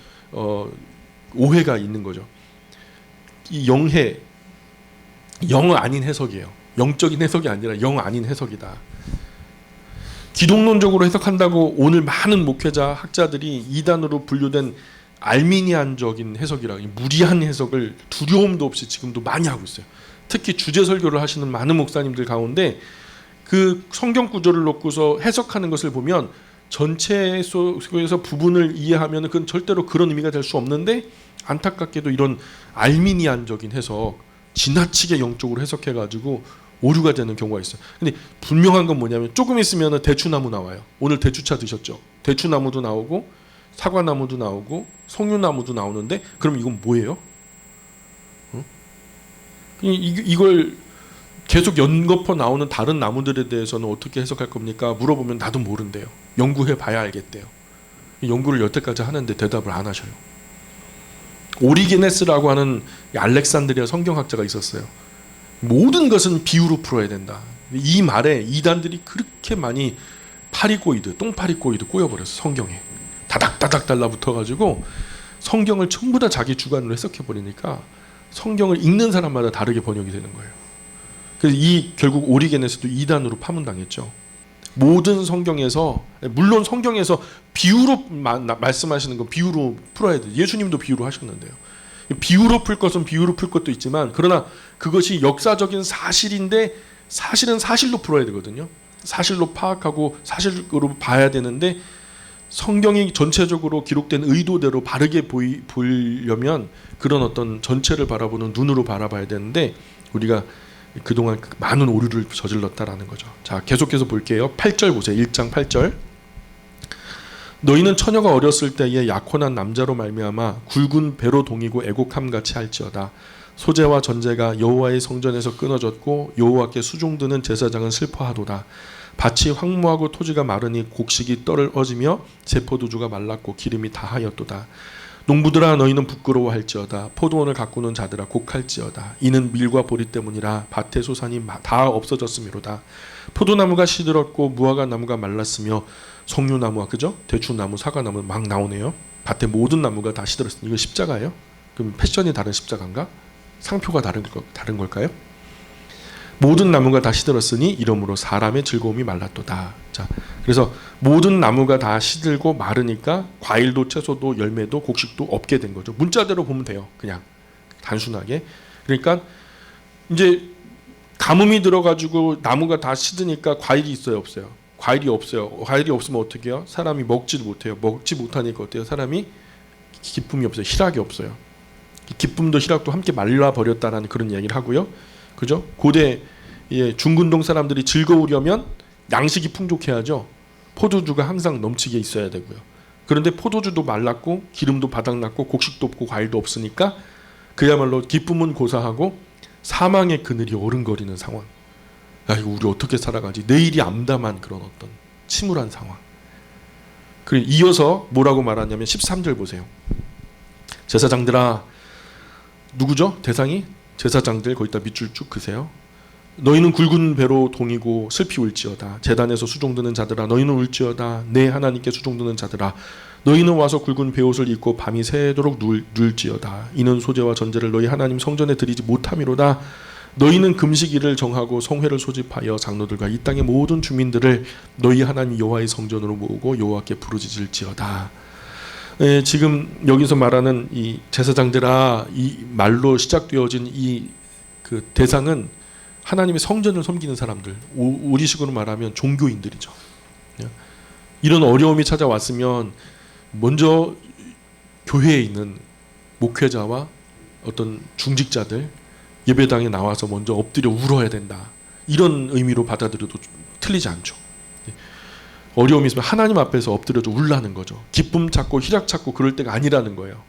오해가 있는 거죠. 이 영해, 영 아닌 해석이에요. 영적인 해석이 아니라 영 아닌 해석이다. 기독론적으로 해석한다고 오늘 많은 목회자, 학자들이 이단으로 분류된 알미니안적인 해석이라 무리한 해석을 두려움도 없이 지금도 많이 하고 있어요. 특히 주제 설교를 하시는 많은 목사님들 가운데 그 성경 구절을 놓고서 해석하는 것을 보면 전체 속에서 부분을 이해하면 그건 절대로 그런 의미가 될 수 없는데 안타깝게도 이런 알미니안적인 해석, 지나치게 영적으로 해석해가지고 오류가 되는 경우가 있어요. 근데 분명한 건 뭐냐면 조금 있으면 대추나무 나와요. 오늘 대추차 드셨죠? 대추나무도 나오고 사과나무도 나오고 석류나무도 나오는데 그럼 이건 뭐예요? 이걸 계속 연거푸 나오는 다른 나무들에 대해서는 어떻게 해석할 겁니까? 물어보면 나도 모른대요. 연구해 봐야 알겠대요. 연구를 여태까지 하는데 대답을 안 하셔요. 오리게네스라고 하는 알렉산드리아 성경학자가 있었어요. 모든 것은 비유로 풀어야 된다. 이 말에 이단들이 그렇게 많이 파리꼬이드, 똥파리꼬이드 꼬여버렸어. 성경에 다닥다닥 달라붙어가지고 성경을 전부 다 자기 주관으로 해석해버리니까 성경을 읽는 사람마다 다르게 번역이 되는 거예요. 그래서 결국 오리게네스도 이단으로 파문당했죠. 모든 성경에서, 물론 성경에서 비유로 말씀하시는 건 비유로 풀어야 돼요. 예수님도 비유로 하셨는데요. 비유로 풀 것은 비유로 풀 것도 있지만 그러나 그것이 역사적인 사실인데 사실은 사실로 풀어야 되거든요. 사실로 파악하고 사실로 봐야 되는데 성경이 전체적으로 기록된 의도대로 바르게 보이려면 그런 어떤 전체를 바라보는 눈으로 바라봐야 되는데 우리가 그동안 많은 오류를 저질렀다라는 거죠. 자, 계속해서 볼게요. 8절 보세요. 1장 8절. 너희는 처녀가 어렸을 때에 약혼한 남자로 말미암아 굵은 배로 동이고 애곡함 같이 할지어다. 소재와 전제가 여호와의 성전에서 끊어졌고 여호와께 수종드는 제사장은 슬퍼하도다. 밭이 황무하고 토지가 마르니 곡식이 떨을 어지며 제포도주가 말랐고 기름이 다하였도다. 농부들아 너희는 부끄러워할지어다. 포도원을 가꾸는 자들아 곡할지어다. 이는 밀과 보리 때문이라 밭의 소산이 다 없어졌음이로다. 포도나무가 시들었고 무화과 나무가 말랐으며 석류나무와 그죠? 대추나무, 사과나무 막 나오네요. 밭의 모든 나무가 다 시들었습니다. 이거 십자가예요? 그럼 패션이 다른 십자가인가? 상표가 다른 걸까요? 모든 나무가 다 시들었으니 이러므로 사람의 즐거움이 말랐도다. 자, 그래서 모든 나무가 다 시들고 마르니까 과일도 채소도 열매도 곡식도 없게 된 거죠. 문자대로 보면 돼요. 그냥 단순하게. 그러니까 이제 가뭄이 들어가지고 나무가 다 시드니까 과일이 있어요, 없어요? 과일이 없어요. 과일이 없으면 어떻게 해요? 사람이 먹지도 못해요. 먹지 못하니까 어때요? 사람이 기쁨이 없어요. 희락이 없어요. 기쁨도 희락도 함께 말라버렸다라는 그런 이야기를 하고요. 그죠? 고대 중근동 사람들이 즐거우려면 양식이 풍족해야죠. 포도주가 항상 넘치게 있어야 되고요. 그런데 포도주도 말랐고 기름도 바닥났고 곡식도 없고 과일도 없으니까 그야말로 기쁨은 고사하고 사망의 그늘이 어른거리는 상황. 야, 이거 우리 어떻게 살아가지? 내일이 암담한 그런 어떤 침울한 상황. 그리고 이어서 뭐라고 말하냐면 13절 보세요. 제사장들아, 누구죠? 대상이? 제사장들, 거기다 밑줄 쭉 그세요. 너희는 굵은 배로 동이고 슬피 울지어다. 제단에서 수종드는 자들아, 너희는 울지어다. 내 하나님께 수종드는 자들아, 너희는 와서 굵은 베옷을 입고 밤이 새도록 눌지어다. 이는 소제와 전제를 너희 하나님 성전에 드리지 못함이로다. 너희는 금식일을 정하고 성회를 소집하여 장로들과 이 땅의 모든 주민들을 너희 하나님 여호와의 성전으로 모으고 여호와께 부르짖을지어다. 지금 여기서 말하는 이 제사장들아, 이 말로 시작되어진 이 그 대상은 하나님의 성전을 섬기는 사람들, 우리식으로 말하면 종교인들이죠. 이런 어려움이 찾아왔으면 먼저 교회에 있는 목회자와 어떤 중직자들 예배당에 나와서 먼저 엎드려 울어야 된다. 이런 의미로 받아들여도 틀리지 않죠. 어려움이 있으면 하나님 앞에서 엎드려서 울라는 거죠. 기쁨 찾고 희락 찾고 그럴 때가 아니라는 거예요.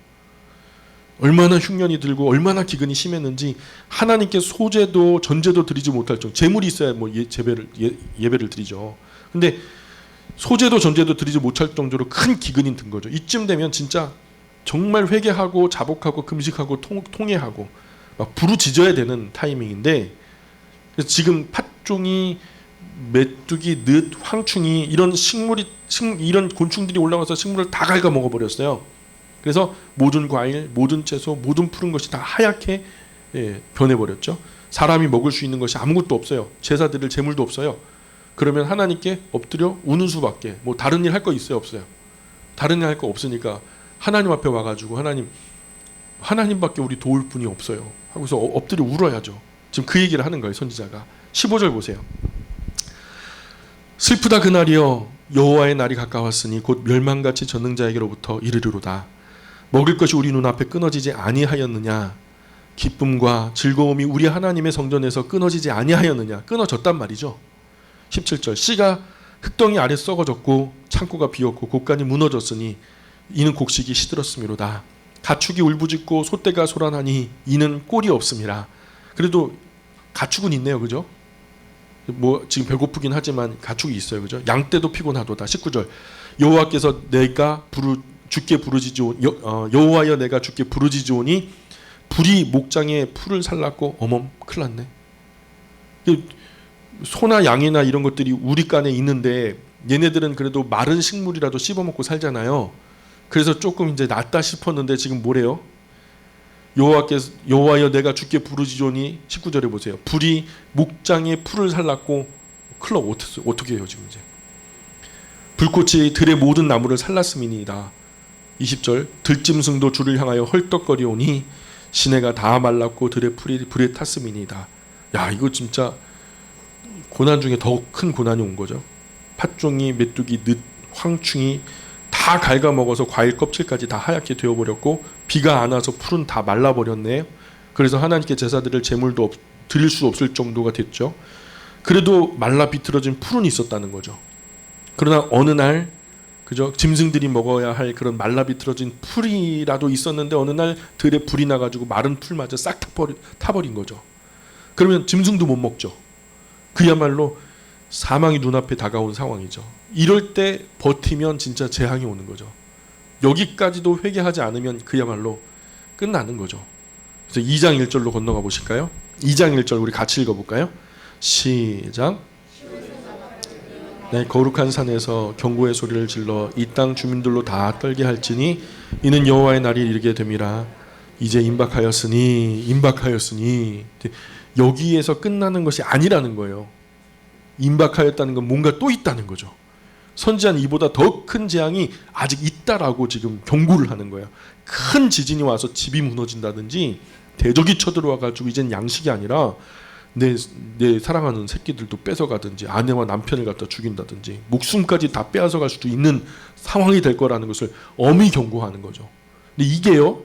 얼마나 흉년이 들고 얼마나 기근이 심했는지 하나님께 소제도 전제도 드리지 못할 정도. 재물이 있어야 뭐 예배를 드리죠. 근데 소제도 전제도 드리지 못할 정도로 큰 기근이 든 거죠. 이쯤 되면 진짜 정말 회개하고 자복하고 금식하고 통회하고 막 부르짖어야 되는 타이밍인데, 지금 팥종이, 메뚜기, 늪, 황충이 이런 이런 곤충들이 올라와서 식물을 다 갉아 먹어 버렸어요. 그래서 모든 과일, 모든 채소, 모든 푸른 것이 다 하얗게 변해 버렸죠. 사람이 먹을 수 있는 것이 아무것도 없어요. 제사 드릴 재물도 없어요. 그러면 하나님께 엎드려 우는 수밖에. 뭐 다른 일 할 거 있어요, 없어요? 다른 일 할 거 없으니까 하나님 앞에 와가지고 하나님밖에 우리 도울 분이 없어요 하고서 엎드려 울어야죠. 지금 그 얘기를 하는 거예요, 선지자가. 15절 보세요. 슬프다 그날이여, 여호와의 날이 가까웠으니 곧 멸망같이 전능자에게로부터 이르리로다. 먹을 것이 우리 눈앞에 끊어지지 아니하였느냐? 기쁨과 즐거움이 우리 하나님의 성전에서 끊어지지 아니하였느냐? 끊어졌단 말이죠. 17절, 씨가 흙덩이 아래 썩어졌고 창고가 비었고 곡간이 무너졌으니 이는 곡식이 시들었음이로다. 가축이 울부짖고 소떼가 소란하니 이는 꼴이 없음이라. 그래도 가축은 있네요, 그죠? 뭐 지금 배고프긴 하지만 가축이 있어요, 그죠? 양떼도 피곤하도다. 19절, 여호와께서 내가 주께 부르짖으오니 여호와여 내가 주께 부르짖으오니 불이 목장에 풀을 살랐고 어멈 큰일 났네. 소나 양이나 이런 것들이 우리간에 있는데 얘네들은 그래도 마른 식물이라도 씹어먹고 살잖아요. 그래서 조금 이제 낫다 싶었는데 지금 뭐래요? 여호와여 내가 주께 부르짖으오니 19절에 보세요. 불이 목장에 풀을 살랐고 큰일 나. 어떻게 해요 지금 이제? 불꽃이 들의 모든 나무를 살랐음이니이다. 20절, 들짐승도 주를 향하여 헐떡거리오니 시내가 다 말랐고 들의 풀이 불에 탔음이니이다. 야, 이거 진짜 고난 중에 더 큰 고난이 온 거죠. 팥종이, 메뚜기, 늪, 황충이 다 갉아먹어서 과일 껍질까지 다 하얗게 되어버렸고 비가 안 와서 풀은 다 말라버렸네요. 그래서 하나님께 제사드릴 제물도 드릴 수 없을 정도가 됐죠. 그래도 말라 비틀어진 풀은 있었다는 거죠. 그러나 어느 날, 그죠? 짐승들이 먹어야 할 그런 말라 비틀어진 풀이라도 있었는데 어느 날 들에 불이 나가지고 마른 풀마저 싹 타버린 거죠. 그러면 짐승도 못 먹죠. 그야말로 사망이 눈앞에 다가온 상황이죠. 이럴 때 버티면 진짜 재앙이 오는 거죠. 여기까지도 회개하지 않으면 그야말로 끝나는 거죠. 그래서 2장 1절로 건너가 보실까요? 2장 1절 우리 같이 읽어볼까요? 시작. 내 거룩한 산에서 경고의 소리를 질러 이 땅 주민들로 다 떨게 할지니 이는 여호와의 날이 이르게 됨이라. 이제 임박하였으니 여기에서 끝나는 것이 아니라는 거예요. 임박하였다는 건 뭔가 또 있다는 거죠. 선지자는 이보다 더 큰 재앙이 아직 있다라고 지금 경고를 하는 거예요. 큰 지진이 와서 집이 무너진다든지 대적이 쳐들어와 가지고 이젠 양식이 아니라 내 사랑하는 새끼들도 뺏어가든지 아내와 남편을 갖다 죽인다든지 목숨까지 다 빼앗아갈 수도 있는 상황이 될 거라는 것을 엄히 경고하는 거죠. 근데 이게요,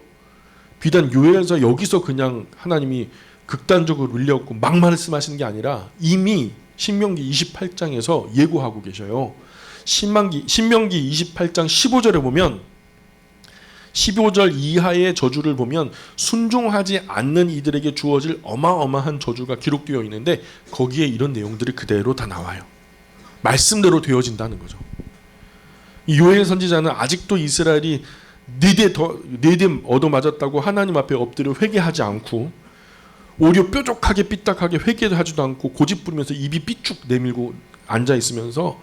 비단 요엘서 여기서 그냥 하나님이 극단적으로 울려갖고 막 말씀하시는 게 아니라 이미 신명기 28장에서 예고하고 계셔요. 신명기 28장 15절에 보면 15절 이하의 저주를 보면 순종하지 않는 이들에게 주어질 어마어마한 저주가 기록되어 있는데 거기에 이런 내용들이 그대로 다 나와요. 말씀대로 되어진다는 거죠. 요엘 선지자는 아직도 이스라엘이 네 대 얻어맞았다고 하나님 앞에 엎드려 회개하지 않고 오히려 뾰족하게 삐딱하게 회개하지도 않고 고집 부리면서 입이 삐쭉 내밀고 앉아 있으면서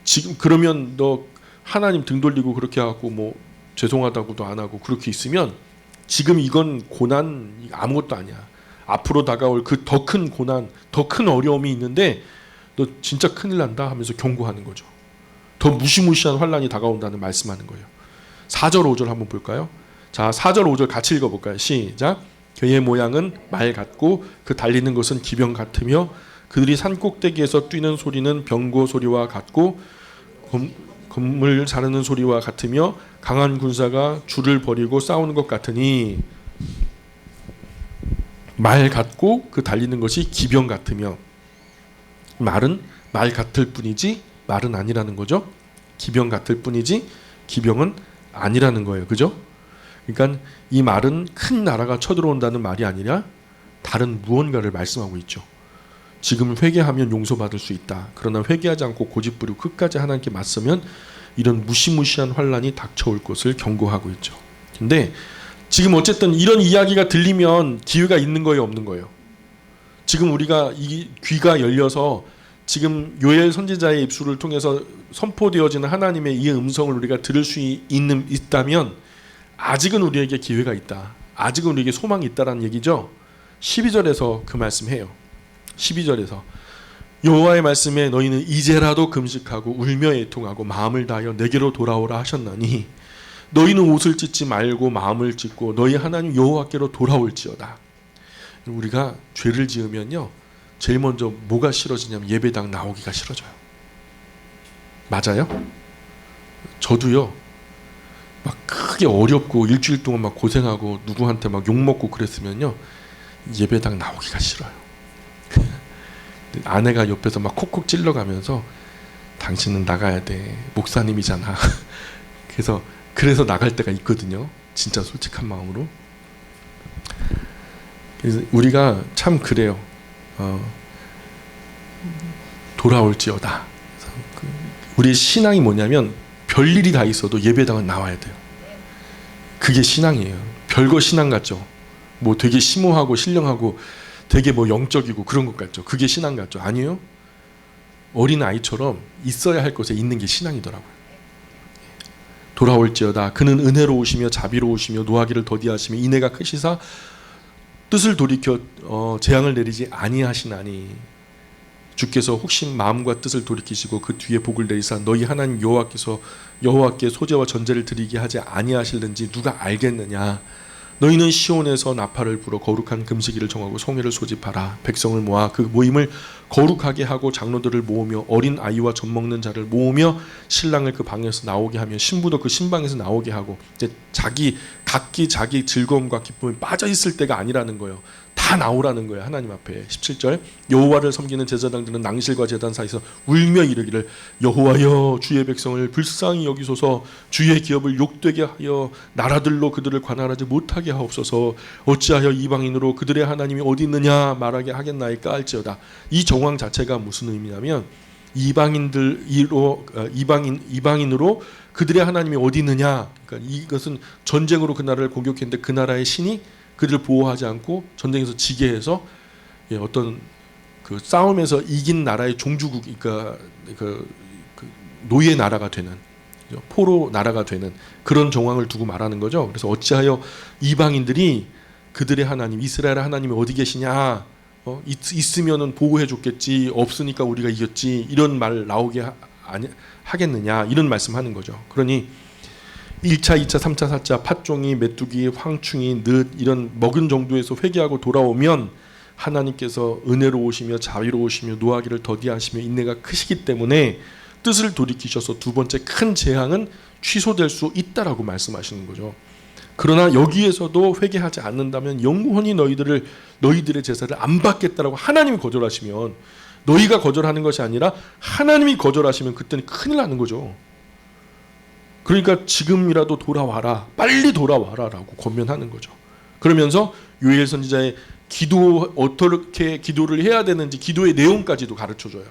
지금 그러면 너 하나님 등 돌리고 그렇게 하고 뭐 죄송하다고도 안 하고 그렇게 있으면 지금 이건 고난 아무것도 아니야. 앞으로 다가올 그 더 큰 고난, 더 큰 어려움이 있는데 너 진짜 큰일 난다 하면서 경고하는 거죠. 더 무시무시한 환란이 다가온다는 말씀하는 거예요. 4절 5절 한번 볼까요? 자, 4절 5절 같이 읽어볼까요? 시작. 그의 모양은 말 같고 그 달리는 것은 기병 같으며 그들이 산 꼭대기에서 뛰는 소리는 병고 소리와 같고 건물 자르는 소리와 같으며 강한 군사가 줄을 버리고 싸우는 것 같으니 말 같고 그 달리는 것이 기병 같으며 말은 말 같을 뿐이지 말은 아니라는 거죠. 기병 같을 뿐이지 기병은 아니라는 거예요. 그죠? 그러니까 이 말은 큰 나라가 쳐들어온다는 말이 아니라 다른 무언가를 말씀하고 있죠. 지금 회개하면 용서받을 수 있다. 그러나 회개하지 않고 고집부리고 끝까지 하나님께 맞서면 이런 무시무시한 환란이 닥쳐올 것을 경고하고 있죠. 근데 지금 어쨌든 이런 이야기가 들리면 기회가 있는 거예요, 없는 거예요? 지금 우리가 이 귀가 열려서 지금 요엘 선지자의 입술을 통해서 선포되어지는 하나님의 이 음성을 우리가 들을 수 있다면 아직은 우리에게 기회가 있다. 아직은 우리에게 소망이 있다라는 얘기죠. 12절에서 그 말씀해요. 12절에서 여호와의 말씀에 너희는 이제라도 금식하고 울며 애통하고 마음을 다하여 내게로 돌아오라 하셨나니 너희는 옷을 찢지 말고 마음을 찢고 너희 하나님 여호와께로 돌아올지어다. 우리가 죄를 지으면요 제일 먼저 뭐가 싫어지냐면 예배당 나오기가 싫어져요. 맞아요? 저도요 막 크게 어렵고 일주일 동안 막 고생하고 누구한테 막 욕먹고 그랬으면요 예배당 나오기가 싫어요. 아내가 옆에서 막 콕콕 찔러가면서 당신은 나가야 돼. 목사님이잖아. 그래서 나갈 때가 있거든요. 진짜 솔직한 마음으로. 그래서 우리가 참 그래요. 돌아올지어다. 우리의 신앙이 뭐냐면 별일이 다 있어도 예배당은 나와야 돼요. 그게 신앙이에요. 별거 신앙 같죠. 뭐 되게 심오하고 신령하고 되게 뭐 영적이고 그런 것 같죠. 그게 신앙 같죠. 아니에요. 어린 아이처럼 있어야 할 곳에 있는 게 신앙이더라고요. 돌아올지어다. 그는 은혜로우시며 자비로우시며 노하기를 더디하시며 인애가 크시사 뜻을 돌이켜 재앙을 내리지 아니하시나니 주께서 혹시 마음과 뜻을 돌이키시고 그 뒤에 복을 내리사 너희 하나님 여호와께 소제와 전제를 드리게 하지 아니하실는지 누가 알겠느냐. 너희는 시온에서 나팔을 불어 거룩한 금식일을 정하고 송해를 소집하라. 백성을 모아 그 모임을 거룩하게 하고 장로들을 모으며 어린 아이와 젖 먹는 자를 모으며 신랑을 그 방에서 나오게 하며 신부도 그 신방에서 나오게 하고 이제 각기 자기 즐거움과 기쁨에 빠져 있을 때가 아니라는 거예요. 다 나오라는 거예요. 하나님 앞에. 17절 여호와를 섬기는 제사장들은 낭실과 제단 사이에서 울며 이르기를 여호와여 주의 백성을 불쌍히 여기소서 주의 기업을 욕되게 하여 나라들로 그들을 관할하지 못하게 하옵소서 어찌하여 이방인으로 그들의 하나님이 어디 있느냐 말하게 하겠나이까 할지어다. 이 정황 자체가 무슨 의미냐면 이방인으로 그들의 하나님이 어디 있느냐. 그러니까 이것은 전쟁으로 그 나라를 공격했는데 그 나라의 신이 그들을 보호하지 않고 전쟁에서 지게 해서 어떤 그 싸움에서 이긴 나라의 종주국, 그러니까 그 노예 나라가 되는 포로 나라가 되는 그런 정황을 두고 말하는 거죠. 그래서 어찌하여 이방인들이 그들의 하나님 이스라엘의 하나님이 어디 계시냐 있으면은 보호해 줬겠지, 없으니까 우리가 이겼지, 이런 말 나오게 하겠느냐, 이런 말씀하는 거죠. 그러니 1차, 2차, 3차, 4차 팥종이, 메뚜기, 황충이, 늦 이런 먹은 정도에서 회개하고 돌아오면 하나님께서 은혜로우시며 자비로우시며 노하기를 더디하시며 인내가 크시기 때문에 뜻을 돌이키셔서 두 번째 큰 재앙은 취소될 수 있다라고 말씀하시는 거죠. 그러나 여기에서도 회개하지 않는다면 영원히 너희들의 제사를 안 받겠다라고 하나님이 거절하시면, 너희가 거절하는 것이 아니라 하나님이 거절하시면 그때는 큰일 나는 거죠. 그러니까 지금이라도 돌아와라, 빨리 돌아와라라고 권면하는 거죠. 그러면서 요엘 선지자의 어떻게 기도를 해야 되는지 기도의 내용까지도 가르쳐줘요.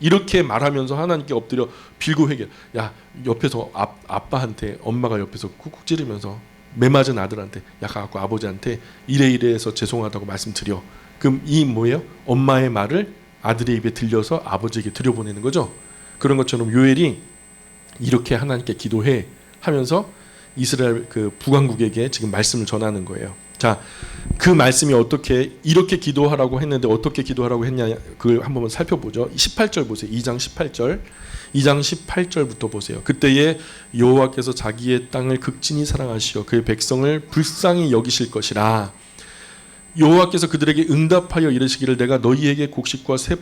이렇게 말하면서 하나님께 엎드려 빌고 회개. 야, 옆에서 아빠한테, 엄마가 옆에서 쿡쿡 찌르면서 매맞은 아들한테, 야, 가갖고 아버지한테 이래 해서 죄송하다고 말씀드려. 그럼 이 뭐예요? 엄마의 말을 아들의 입에 들려서 아버지에게 들여보내는 거죠. 그런 것처럼 요엘이 이렇게 하나님께 기도해 하면서 이스라엘 그 북왕국에게 지금 말씀을 전하는 거예요. 자, 그 말씀이 어떻게 이렇게 기도하라고 했는데 어떻게 기도하라고 했냐, 그걸 한번 살펴보죠. 18절 보세요. 2장 18절. 2장 18절부터 보세요. 그때에 여호와께서 자기의 땅을 극진히 사랑하시어 그의 백성을 불쌍히 여기실 것이라. 여호와께서 그들에게 응답하여 이르시기를 내가 너희에게 곡식과 새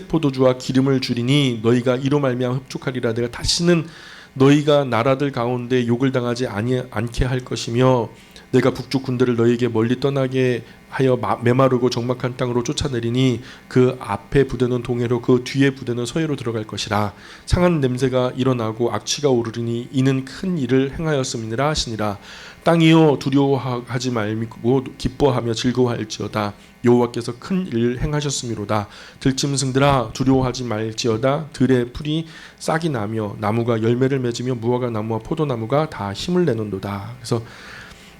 포도주와 기름을 주리니 너희가 이로 말미암아 흡족하리라. 내가 다시는 너희가 나라들 가운데 욕을 당하지 않게 할 것이며 내가 북쪽 군대를 너희에게 멀리 떠나게 하여 메마르고 적막한 땅으로 쫓아내리니 그 앞에 부대는 동해로 그 뒤에 부대는 서해로 들어갈 것이라. 상한 냄새가 일어나고 악취가 오르리니 이는 큰 일을 행하였음이니라 하시니라. 땅이여 두려워하지 말고 기뻐하며 즐거워할지어다. 여호와께서 큰 일을 행하셨음이로다. 들짐승들아 두려워하지 말지어다. 들의 풀이 싹이 나며 나무가 열매를 맺으며 무화과 나무와 포도나무가 다 힘을 내는도다. 그래서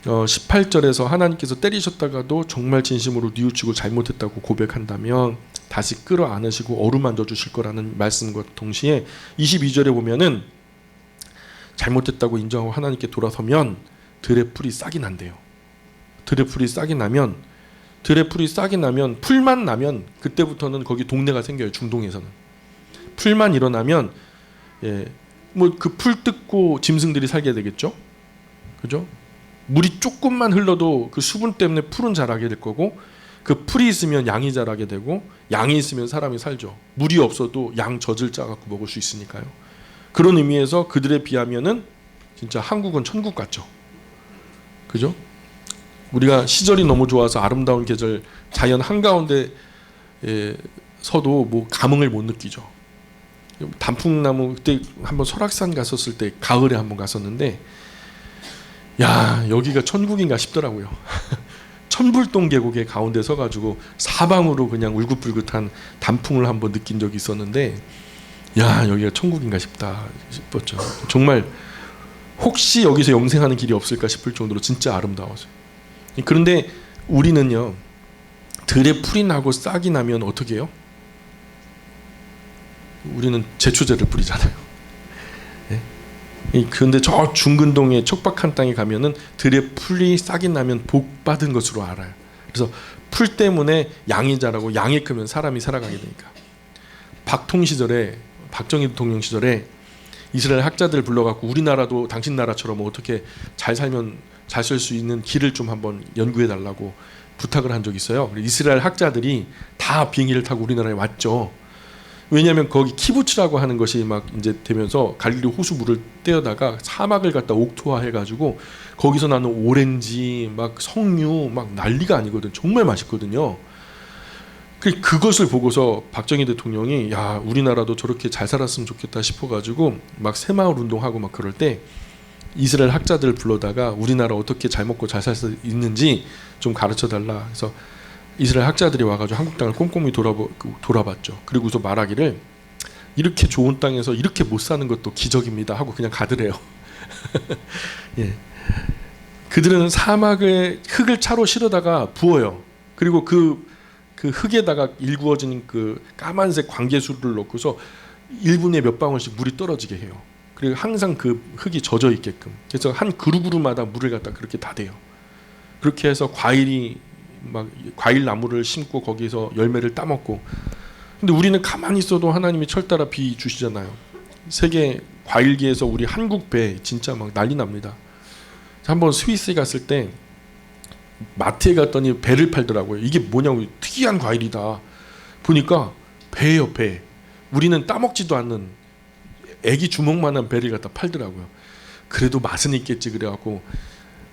18절에서 하나님께서 때리셨다가도 정말 진심으로 뉘우치고 잘못했다고 고백한다면 다시 끌어안으시고 어루만져 주실 거라는 말씀과 동시에 22절에 보면은 잘못했다고 인정하고 하나님께 돌아서면 들의 풀이 싹이 난대요. 들의 풀이 싹이 나면 풀만 나면 그때부터는 거기 동네가 생겨요. 중동에서는 풀만 일어나면 뭐 그 풀 뜯고 짐승들이 살게 되겠죠. 그죠? 물이 조금만 흘러도 그 수분 때문에 풀은 자라게 될 거고, 그 풀이 있으면 양이 자라게 되고, 양이 있으면 사람이 살죠. 물이 없어도 양 젖을 짜갖고 먹을 수 있으니까요. 그런 의미에서 그들에 비하면은 진짜 한국은 천국 같죠. 그죠? 우리가 시절이 너무 좋아서 아름다운 계절 자연 한가운데 서도 뭐 감흥을 못 느끼죠. 단풍나무, 그때 한번 설악산 갔었을 때 가을에 한번 갔었는데, 야, 여기가 천국인가 싶더라고요. 천불동 계곡의 가운데 서가지고 사방으로 그냥 울긋불긋한 단풍을 한번 느낀 적이 있었는데, 야, 여기가 천국인가 싶었죠. 정말 혹시 여기서 영생하는 길이 없을까 싶을 정도로 진짜 아름다웠어요. 그런데 우리는요, 들에 풀이 나고 싹이 나면 어떻게 해요? 우리는 제초제를 뿌리잖아요. 그런데 저 중근동의 척박한 땅에 가면은 들에 풀이 싹이 나면 복 받은 것으로 알아요. 그래서 풀 때문에 양이 자라고 양이 크면 사람이 살아가게 되니까. 박정희 대통령 시절에 이스라엘 학자들 불러갖고 우리나라도 당신 나라처럼 어떻게 잘 살면 잘 살 수 있는 길을 좀 한번 연구해 달라고 부탁을 한 적이 있어요. 이스라엘 학자들이 다 비행기를 타고 우리나라에 왔죠. 왜냐하면 거기 키부츠라고 하는 것이 막 이제 되면서 갈릴리 호수 물을 떼어다가 사막을 갖다 옥토화해가지고 거기서 나는 오렌지, 막 석류, 막 난리가 아니거든. 정말 맛있거든요. 그것을 보고서 박정희 대통령이 야, 우리나라도 저렇게 잘 살았으면 좋겠다 싶어가지고 막 새마을 운동하고 막 그럴 때 이스라엘 학자들 불러다가 우리나라 어떻게 잘 먹고 잘 살 수 있는지 좀 가르쳐달라. 그래서 이스라엘 학자들이 와가지고 한국 땅을 꼼꼼히 돌아봤죠. 그리고서 말하기를 이렇게 좋은 땅에서 이렇게 못 사는 것도 기적입니다 하고 그냥 가더래요. 예. 그들은 사막에 흙을 차로 실어다가 부어요. 그리고 그 흙에다가 일구어진 그 까만색 광개수를 넣고서 1분에 몇 방울씩 물이 떨어지게 해요. 그리고 항상 그 흙이 젖어 있게끔. 그래서 한 그루그루마다 물을 갖다 그렇게 다 대요. 그렇게 해서 과일이 막 과일 나무를 심고 거기서 열매를 따먹고. 근데 우리는 가만히 있어도 하나님이 철따라 비 주시잖아요. 세계 과일계에서 우리 한국 배 진짜 막 난리 납니다. 한번 스위스에 갔을 때 마트에 갔더니 배를 팔더라고요. 이게 뭐냐고, 특이한 과일이다. 보니까 배예요, 배. 우리는 따먹지도 않는 애기 주먹만한 배를 갖다 팔더라고요. 그래도 맛은 있겠지 그래갖고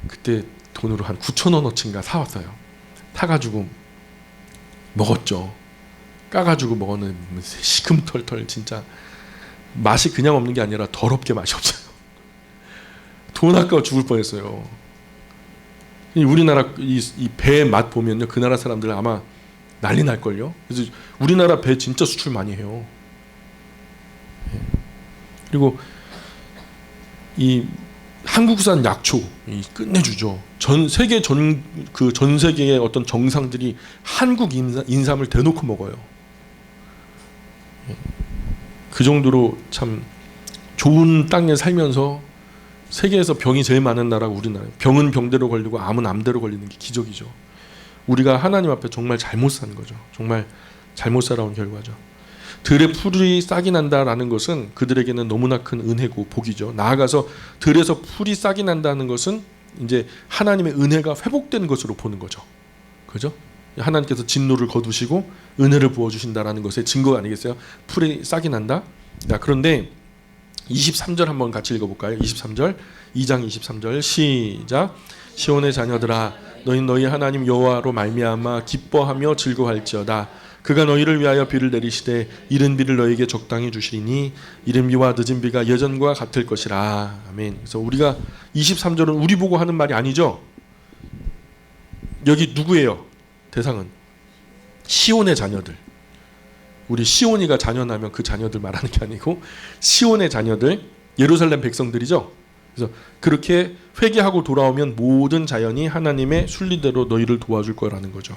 그때 돈으로 한 9,000원어치인가 사왔어요. 타가지고 먹었죠. 까가지고 먹었는데 시금털털 진짜 맛이 그냥 없는 게 아니라 더럽게 맛이 없어요. 돈 아까워 죽을 뻔했어요. 우리나라 이 배 맛 보면요, 그 나라 사람들 아마 난리 날걸요. 그래서 우리나라 배 진짜 수출 많이 해요. 그리고 이 한국산 약초 끝내주죠. 전 세계의 어떤 정상들이 한국 인삼을 대놓고 먹어요. 그 정도로 참 좋은 땅에 살면서 세계에서 병이 제일 많은 나라가 우리나라예요. 병은 병대로 걸리고 암은 암대로 걸리는 게 기적이죠. 우리가 하나님 앞에 정말 잘못 산 거죠. 정말 잘못 살아온 결과죠. 들의 풀이 싹이 난다라는 것은 그들에게는 너무나 큰 은혜고 복이죠. 나아가서 들에서 풀이 싹이 난다는 것은 이제 하나님의 은혜가 회복된 것으로 보는 거죠. 그죠? 하나님께서 진노를 거두시고 은혜를 부어 주신다라는 것의 증거 아니겠어요? 풀이 싹이 난다. 자, 그런데 23절 한번 같이 읽어볼까요? 23절, 2장 23절 시작. 시온의 자녀들아, 너희 하나님 여호와로 말미암아 기뻐하며 즐거워할지어다. 그가 너희를 위하여 비를 내리시되 이른 비를 너희에게 적당히 주시리니 이른 비와 늦은 비가 예전과 같을 것이라. 아멘. 그래서 우리가 23절은 우리 보고 하는 말이 아니죠. 여기 누구예요? 대상은 시온의 자녀들. 우리 시온이가 자녀나면 그 자녀들 말하는 게 아니고 시온의 자녀들, 예루살렘 백성들이죠. 그래서 그렇게 회개하고 돌아오면 모든 자연이 하나님의 순리대로 너희를 도와줄 거라는 거죠.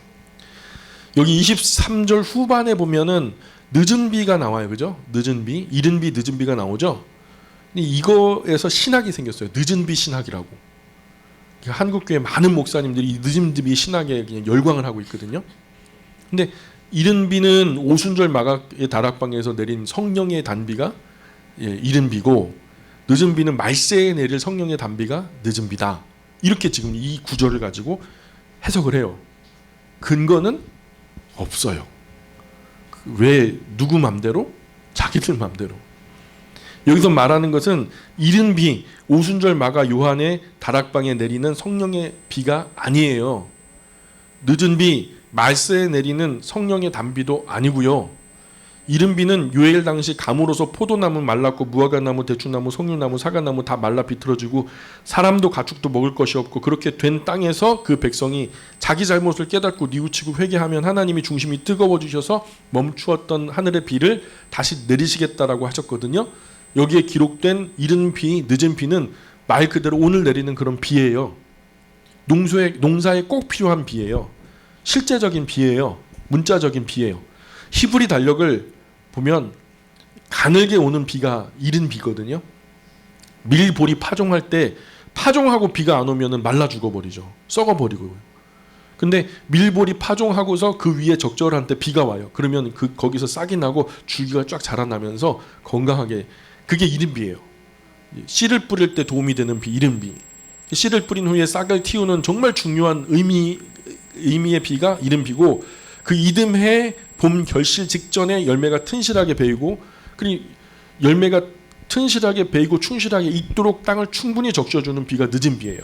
여기 23절 후반에 보면은 늦은 비가 나와요. 그죠? 늦은 비, 이른 비, 늦은 비가 나오죠. 근데 이거에서 신학이 생겼어요. 늦은 비 신학이라고. 한국교회 많은 목사님들이 늦은 비 신학에 그냥 열광을 하고 있거든요. 근데 이른 비는 오순절 마각의 다락방에서 내린 성령의 단비가 이른 비고, 늦은 비는 말세에 내릴 성령의 단비가 늦은 비다. 이렇게 지금 이 구절을 가지고 해석을 해요. 근거는 없어요. 왜 누구 맘대로? 자기들 맘대로. 여기서 말하는 것은 이른 비, 오순절 마가 요한의 다락방에 내리는 성령의 비가 아니에요. 늦은 비, 말세에 내리는 성령의 단비도 아니고요. 이른 비는 요엘 당시 감으로서 포도나무 말랐고 무화과나무, 대추나무, 석류나무, 사과나무 다 말라 비틀어지고 사람도 가축도 먹을 것이 없고 그렇게 된 땅에서 그 백성이 자기 잘못을 깨닫고 뉘우치고 회개하면 하나님이 중심이 뜨거워지셔서 멈추었던 하늘의 비를 다시 내리시겠다라고 하셨거든요. 여기에 기록된 이른 비, 늦은 비는 말 그대로 오늘 내리는 그런 비예요. 농사에 꼭 필요한 비예요. 실제적인 비예요. 문자적인 비예요. 히브리 달력을 보면 가늘게 오는 비가 이른 비거든요. 밀보리 파종할 때 파종하고 비가 안 오면 말라 죽어버리죠. 썩어버리고. 근데 밀보리 파종하고서 그 위에 적절한 때 비가 와요. 그러면 거기서 싹이 나고 줄기가 쫙 자라나면서 건강하게, 그게 이른 비예요. 씨를 뿌릴 때 도움이 되는 비, 이른 비. 씨를 뿌린 후에 싹을 틔우는 정말 중요한 의미의 비가 이른 비고, 그 이듬해 봄 결실 직전에 열매가 튼실하게 베이고, 그리고 열매가 튼실하게 베이고 충실하게 익도록 땅을 충분히 적셔주는 비가 늦은 비예요.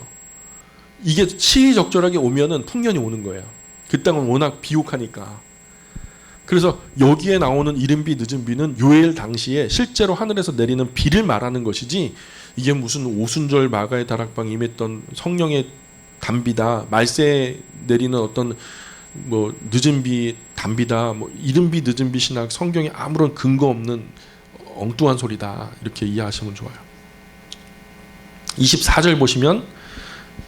이게 시의적절하게 오면은 풍년이 오는 거예요. 그 땅은 워낙 비옥하니까. 그래서 여기에 나오는 이른 비, 늦은 비는 요엘 당시에 실제로 하늘에서 내리는 비를 말하는 것이지, 이게 무슨 오순절 마가의 다락방에 임했던 성령의 단비다, 말세에 내리는 어떤 뭐 늦은 비, 단비다, 뭐 이른 비, 늦은 비 신학, 성경에 아무런 근거 없는 엉뚱한 소리다, 이렇게 이해하시면 좋아요. 24절 보시면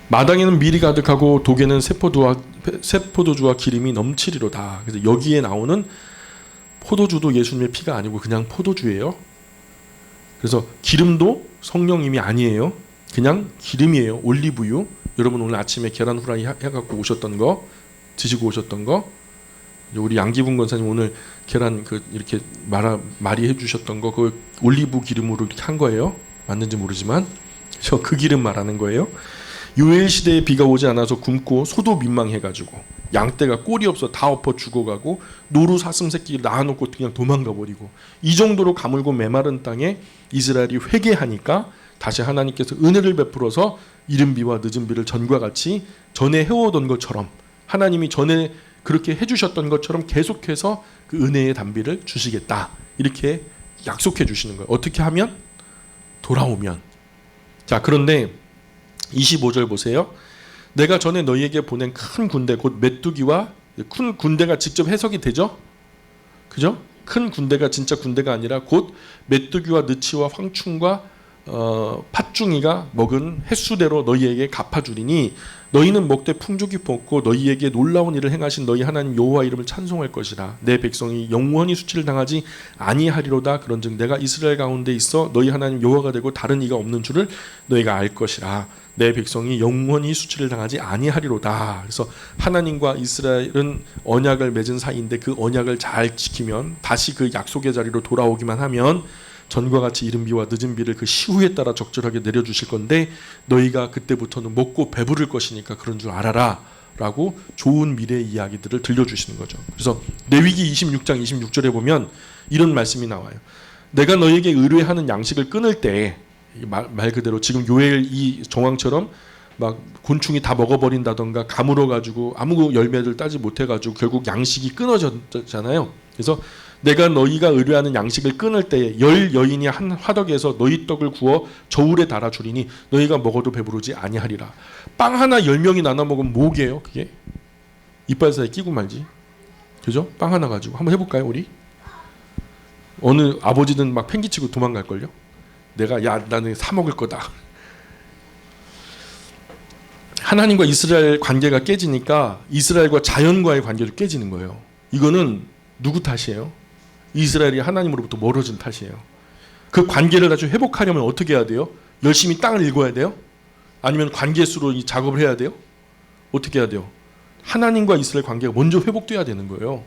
마당에는 밀이 가득하고 독에는 새포도주와 기름이 넘치리로다. 그래서 여기에 나오는 포도주도 예수님의 피가 아니고 그냥 포도주예요. 그래서 기름도 성령님이 아니에요. 그냥 기름이에요. 올리브유. 여러분 오늘 아침에 계란 후라이 해갖고 오셨던 거 드시고 오셨던 거. 우리 양기분 권사님 오늘 계란 이렇게 말이 해주셨던 거, 그 올리브 기름으로 이렇게 한 거예요. 맞는지 모르지만 저 그 기름 말하는 거예요. 요엘 시대에 비가 오지 않아서 굶고 소도 민망해가지고 양떼가 꼴이 없어 다 엎어 죽어가고 노루 사슴 새끼 낳아놓고 그냥 도망가 버리고, 이 정도로 가물고 메마른 땅에 이스라엘이 회개하니까 다시 하나님께서 은혜를 베풀어서 이른 비와 늦은 비를 전과 같이 전에 해오던 것처럼, 하나님이 전에 그렇게 해주셨던 것처럼 계속해서 그 은혜의 단비를 주시겠다, 이렇게 약속해 주시는 거예요. 어떻게 하면? 돌아오면. 자, 그런데 25절 보세요. 내가 전에 너희에게 보낸 큰 군대, 곧 메뚜기와, 큰 군대가 직접 해석이 되죠? 그죠? 큰 군대가 진짜 군대가 아니라 곧 메뚜기와 느치와 황충과 팥중이가 먹은 횟수대로 너희에게 갚아주리니 너희는 먹되 풍족히 먹고 너희에게 놀라운 일을 행하신 너희 하나님 여호와 이름을 찬송할 것이라. 내 백성이 영원히 수치를 당하지 아니하리로다. 그런즉 내가 이스라엘 가운데 있어 너희 하나님 여호와가 되고 다른 이가 없는 줄을 너희가 알 것이라. 내 백성이 영원히 수치를 당하지 아니하리로다. 그래서 하나님과 이스라엘은 언약을 맺은 사이인데 그 언약을 잘 지키면, 다시 그 약속의 자리로 돌아오기만 하면 전과 같이 이른 비와 늦은 비를 그 시후에 따라 적절하게 내려주실 건데, 너희가 그때부터는 먹고 배부를 것이니까 그런 줄 알아라 라고 좋은 미래의 이야기들을 들려주시는 거죠. 그래서 레위기 26장 26절에 보면 이런 말씀이 나와요. 내가 너희에게 의뢰하는 양식을 끊을 때, 말 그대로 지금 요엘 이 정황처럼 막 곤충이 다 먹어버린다던가 가물어가지고 아무 열매를 따지 못해가지고 결국 양식이 끊어졌잖아요. 그래서 내가 너희가 의뢰하는 양식을 끊을 때에 열 여인이 한 화덕에서 너희 떡을 구워 저울에 달아 주리니 너희가 먹어도 배부르지 아니하리라. 빵 하나 10명이 나눠 먹으면 뭐게요? 그게 이빨 사이에 끼고 말지. 그죠? 빵 하나 가지고 한번 해볼까요, 우리? 어느 아버지는 막 팽기치고 도망갈걸요? 내가 나는 사 먹을 거다. 하나님과 이스라엘 관계가 깨지니까 이스라엘과 자연과의 관계도 깨지는 거예요. 이거는 누구 탓이에요? 이스라엘이 하나님으로부터 멀어진 탓이에요. 그 관계를 다시 회복하려면 어떻게 해야 돼요? 열심히 땅을 읽어야 돼요? 아니면 관계수로 이 작업을 해야 돼요? 어떻게 해야 돼요? 하나님과 이스라엘 관계가 먼저 회복돼야 되는 거예요.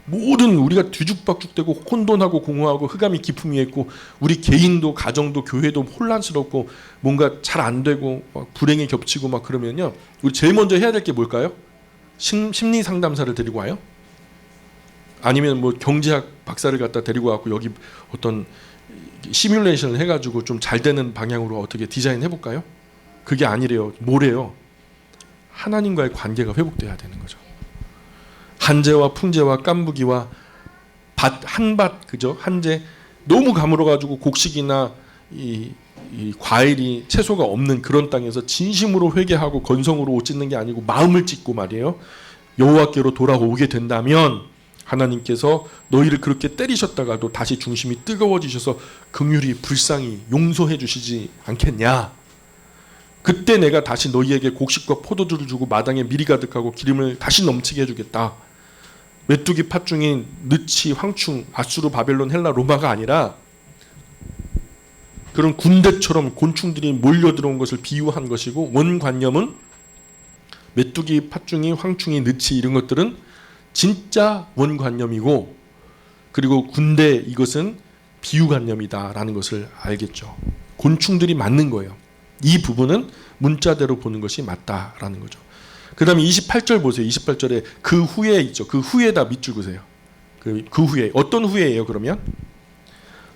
모든 우리가 뒤죽박죽되고 혼돈하고 공허하고 흑암이 깊음 위에 있고, 우리 개인도 가정도 교회도 혼란스럽고 뭔가 잘 안 되고 막 불행에 겹치고 막 그러면요, 우리 제일 먼저 해야 될 게 뭘까요? 심리 상담사를 데리고 와요? 아니면 뭐 경제학 박사를 갖다 데리고 와서 여기 어떤 시뮬레이션을 해가지고 좀 잘 되는 방향으로 어떻게 디자인 해볼까요? 그게 아니래요. 뭐래요? 하나님과의 관계가 회복돼야 되는 거죠. 한재와 풍재와 깐부기와 한밭, 그죠? 한재 너무 가물어가지고 곡식이나 이 과일이 채소가 없는 그런 땅에서 진심으로 회개하고 건성으로 옷 찢는 게 아니고 마음을 찢고 말이에요. 여호와께로 돌아오게 된다면 하나님께서 너희를 그렇게 때리셨다가도 다시 중심이 뜨거워지셔서 긍휼히 불쌍히 용서해 주시지 않겠냐. 그때 내가 다시 너희에게 곡식과 포도주를 주고 마당에 밀이 가득하고 기름을 다시 넘치게 해주겠다. 메뚜기, 팥중이, 느치, 황충, 아수르, 바벨론, 헬라, 로마가 아니라 그런 군대처럼 곤충들이 몰려들어온 것을 비유한 것이고, 원관념은 메뚜기, 팥중이, 황충이, 느치 이런 것들은 진짜 원관념이고, 그리고 군대 이것은 비유관념이다라는 것을 알겠죠. 곤충들이 맞는 거예요. 이 부분은 문자대로 보는 것이 맞다라는 거죠. 그 다음에 28절 보세요. 28절에 그 후에 있죠. 그 후에다 밑줄 그세요. 그 후에 어떤 후에예요? 그러면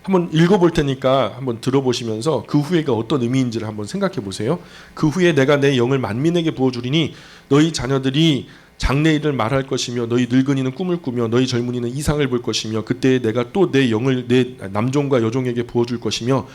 한번 읽어볼 테니까 한번 들어보시면서 그 후에가 어떤 의미인지를 한번 생각해 보세요. 그 후에 내가 내 영을 만민에게 부어주리니 너희 자녀들이 장래일을 말할 것이며 너희 늙은이는 꿈을 꾸며 너희 젊은이는 이상을 볼 것이며 그때 내가 또 내 영을 내 남종과 여종에게 부어줄 것이며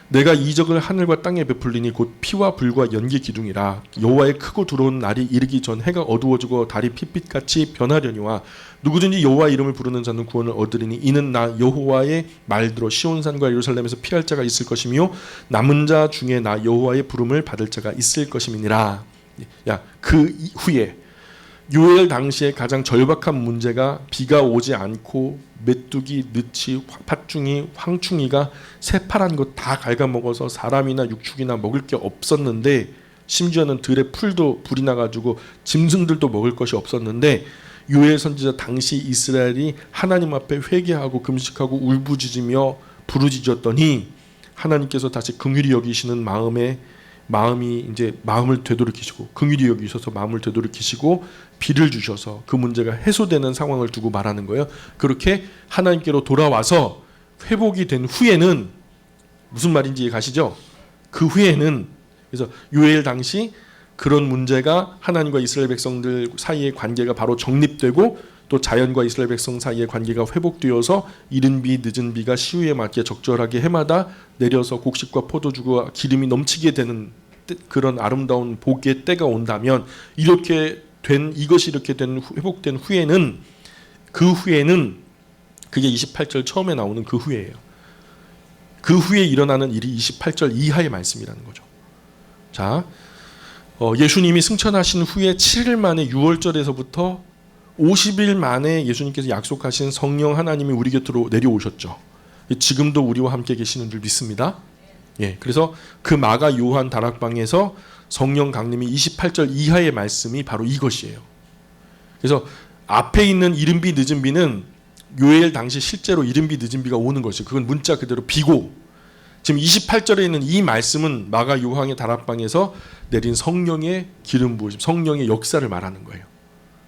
내가 이적을 하늘과 땅에 베풀리니 곧 피와 불과 연기 기둥이라. 여호와의 크고 두려운 날이 이르기 전 해가 어두워지고 달이 핏빛같이 변하려니와 누구든지 여호와 이름을 부르는 자는 구원을 얻으리니 이는 나 여호와의 말대로 시온산과 예루살렘에서 피할 자가 있을 것이며 남은 자 중에 나 여호와의 부름을 받을 자가 있을 것임이니라. 그 후에 요엘 당시에 가장 절박한 문제가 비가 오지 않고 메뚜기, 느치, 팥중이, 황충이가 새파란 것 다 갉아먹어서 사람이나 육축이나 먹을 게 없었는데 심지어는 들에 풀도 불이 나가지고 짐승들도 먹을 것이 없었는데 요엘 선지자 당시 이스라엘이 하나님 앞에 회개하고 금식하고 울부짖으며 부르짖었더니 하나님께서 다시 긍휼히 여기시는 마음이 이제 마음을 되돌이키시고 긍휼히 여기셔서 마음을 되돌이키시고 비를 주셔서 그 문제가 해소되는 상황을 두고 말하는 거예요. 그렇게 하나님께로 돌아와서 회복이 된 후에는 무슨 말인지 가시죠? 그 후에는 그래서 요엘 당시 그런 문제가 하나님과 이스라엘 백성들 사이의 관계가 바로 정립되고 또 자연과 이스라엘 백성 사이의 관계가 회복되어서 이른 비 늦은 비가 시후에 맞게 적절하게 해마다 내려서 곡식과 포도주가 기름이 넘치게 되는 그런 아름다운 복의 때가 온다면 이것이 이렇게 된 회복된 후에는 그 후에는 그게 28절 처음에 나오는 그 후에예요. 그 후에 일어나는 일이 28절 이하의 말씀이라는 거죠. 자, 예수님이 승천하신 후에 7일 만에 6월절에서부터 50일 만에 예수님께서 약속하신 성령 하나님이 우리 곁으로 내려오셨죠. 지금도 우리와 함께 계시는 줄 믿습니다. 예, 그래서 그 마가 요한 다락방에서 성령 강림이 28절 이하의 말씀이 바로 이것이에요. 그래서 앞에 있는 이른 비 늦은 비는 요엘 당시 실제로 이른 비 늦은 비가 오는 것이 그건 문자 그대로 비고 지금 28절에 있는 이 말씀은 마가 요한의 다락방에서 내린 성령의 기름 부으심, 성령의 역사를 말하는 거예요.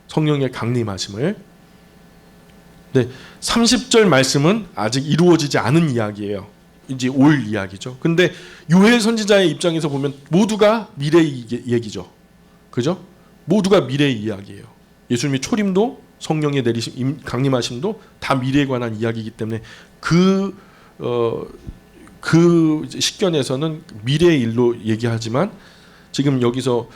성령의 강림하심을. 네, 30절 말씀은 아직 이루어지지 않은 이야기예요. 이제 올 이야기죠. 근데 요엘 선지자의 입장에서 보면 모두가 미래 얘기죠. 그죠? 모두가 미래 이야기예요. 예수님의 초림도 성령의 내리심, 강림하심도 다 미래에 관한 이야기이기 때문에 그 식견에서는 미래의 일로 얘기하지만 지금 여기서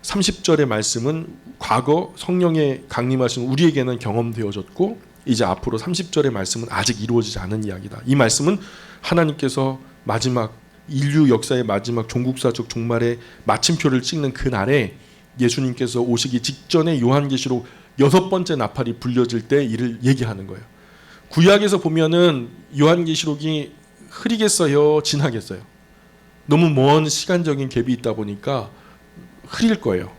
30절의 말씀은 과거 성령의 강림하심 우리에게는 경험되어졌고 이제 앞으로 30절의 말씀은 아직 이루어지지 않은 이야기다. 이 말씀은 하나님께서 마지막 인류 역사의 마지막 종국사적 종말의 마침표를 찍는 그날에 예수님께서 오시기 직전에 요한계시록 6번째 나팔이 불려질 때 이를 얘기하는 거예요. 구약에서 보면은 요한계시록이 흐리겠어요? 진하겠어요? 너무 먼 시간적인 갭이 있다 보니까 흐릴 거예요.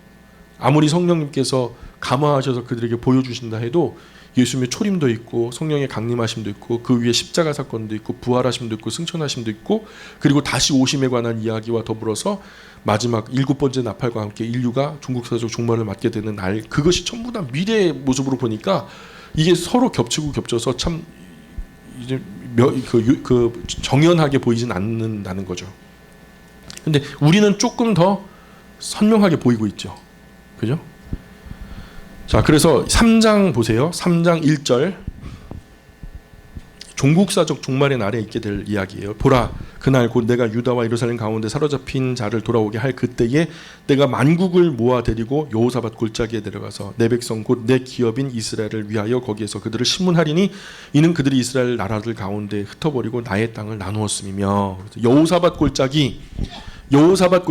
아무리 성령님께서 감화하셔서 그들에게 보여주신다 해도 예수님의 초림도 있고 성령의 강림하심도 있고 그 위에 십자가 사건도 있고 부활하심도 있고 승천하심도 있고 그리고 다시 오심에 관한 이야기와 더불어서 마지막 7번째 나팔과 함께 인류가 종국사적 종말을 맞게 되는 날 그것이 전부 다 미래의 모습으로 보니까 이게 서로 겹치고 겹쳐서 참 이제 정연하게 보이진 않는다는 거죠. 근데 우리는 조금 더 선명하게 보이고 있죠. 그죠? 자, 그래서 3장 보세요. 3장 1절. 종국사적 종말의 날에 있게 될 이야기예요. 보라, 그날 곧 내가 유다와 예루살렘 가운데 사로잡힌 자를 돌아오게 할 그때에 내가 만국을 모아 데리고 여호사밧 골짜기에 내려가서 내 백성 곧 내 기업인 이스라엘을 위하여 거기에서 그들을 심문하리니 이는 그들이 이스라엘 나라들 가운데 흩어버리고 나의 땅을 나누었음이며. 여호사밧 골짜기, 여호사밧,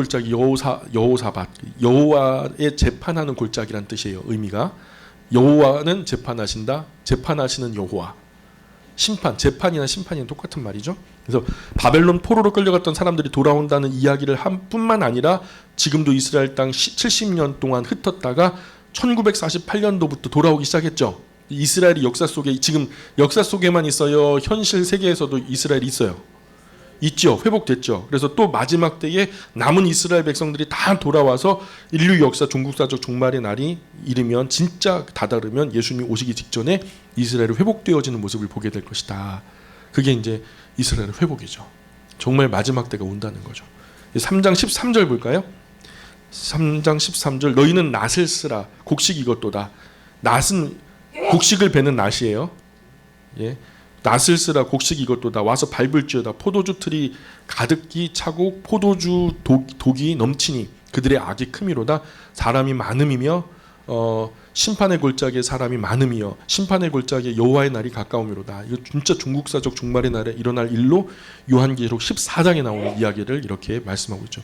여호와의 재판하는 골짜기란 뜻이에요. 의미가 여호와는 재판하신다, 재판하시는 여호와. 심판, 재판이나 심판이랑 똑같은 말이죠. 그래서 바벨론 포로로 끌려갔던 사람들이 돌아온다는 이야기를 한 뿐만 아니라 지금도 이스라엘 땅 70년 동안 흩었다가 1948년도부터 돌아오기 시작했죠. 이스라엘이 역사 속에 지금 역사 속에만 있어요? 현실 세계에서도 이스라엘이 있어요. 있죠. 회복됐죠. 그래서 또 마지막 때에 남은 이스라엘 백성들이 다 돌아와서 인류 역사 종국사적 종말의 날이 이르면 진짜 다다르면 예수님이 오시기 직전에 이스라엘이 회복되어지는 모습을 보게 될 것이다. 그게 이제 이스라엘의 회복이죠. 정말 마지막 때가 온다는 거죠. 3장 13절 볼까요? 3장 13절 너희는 낫을 쓰라. 곡식 이것도다. 낫은 곡식을 베는 낫이에요. 예. 낫을 쓰라. 곡식 이것도다. 와서 밟을지어다. 포도주 틀이 가득히 차고 포도주 독이 넘치니 그들의 악이 크미로다. 사람이 많음이며 심판의 골짜기에 사람이 많음이여 심판의 골짜기에 여호와의 날이 가까움이로다. 이거 진짜 종국사적 종말의 날에 일어날 일로 요한계시록 14장에 나오는 이야기를 이렇게 말씀하고 있죠.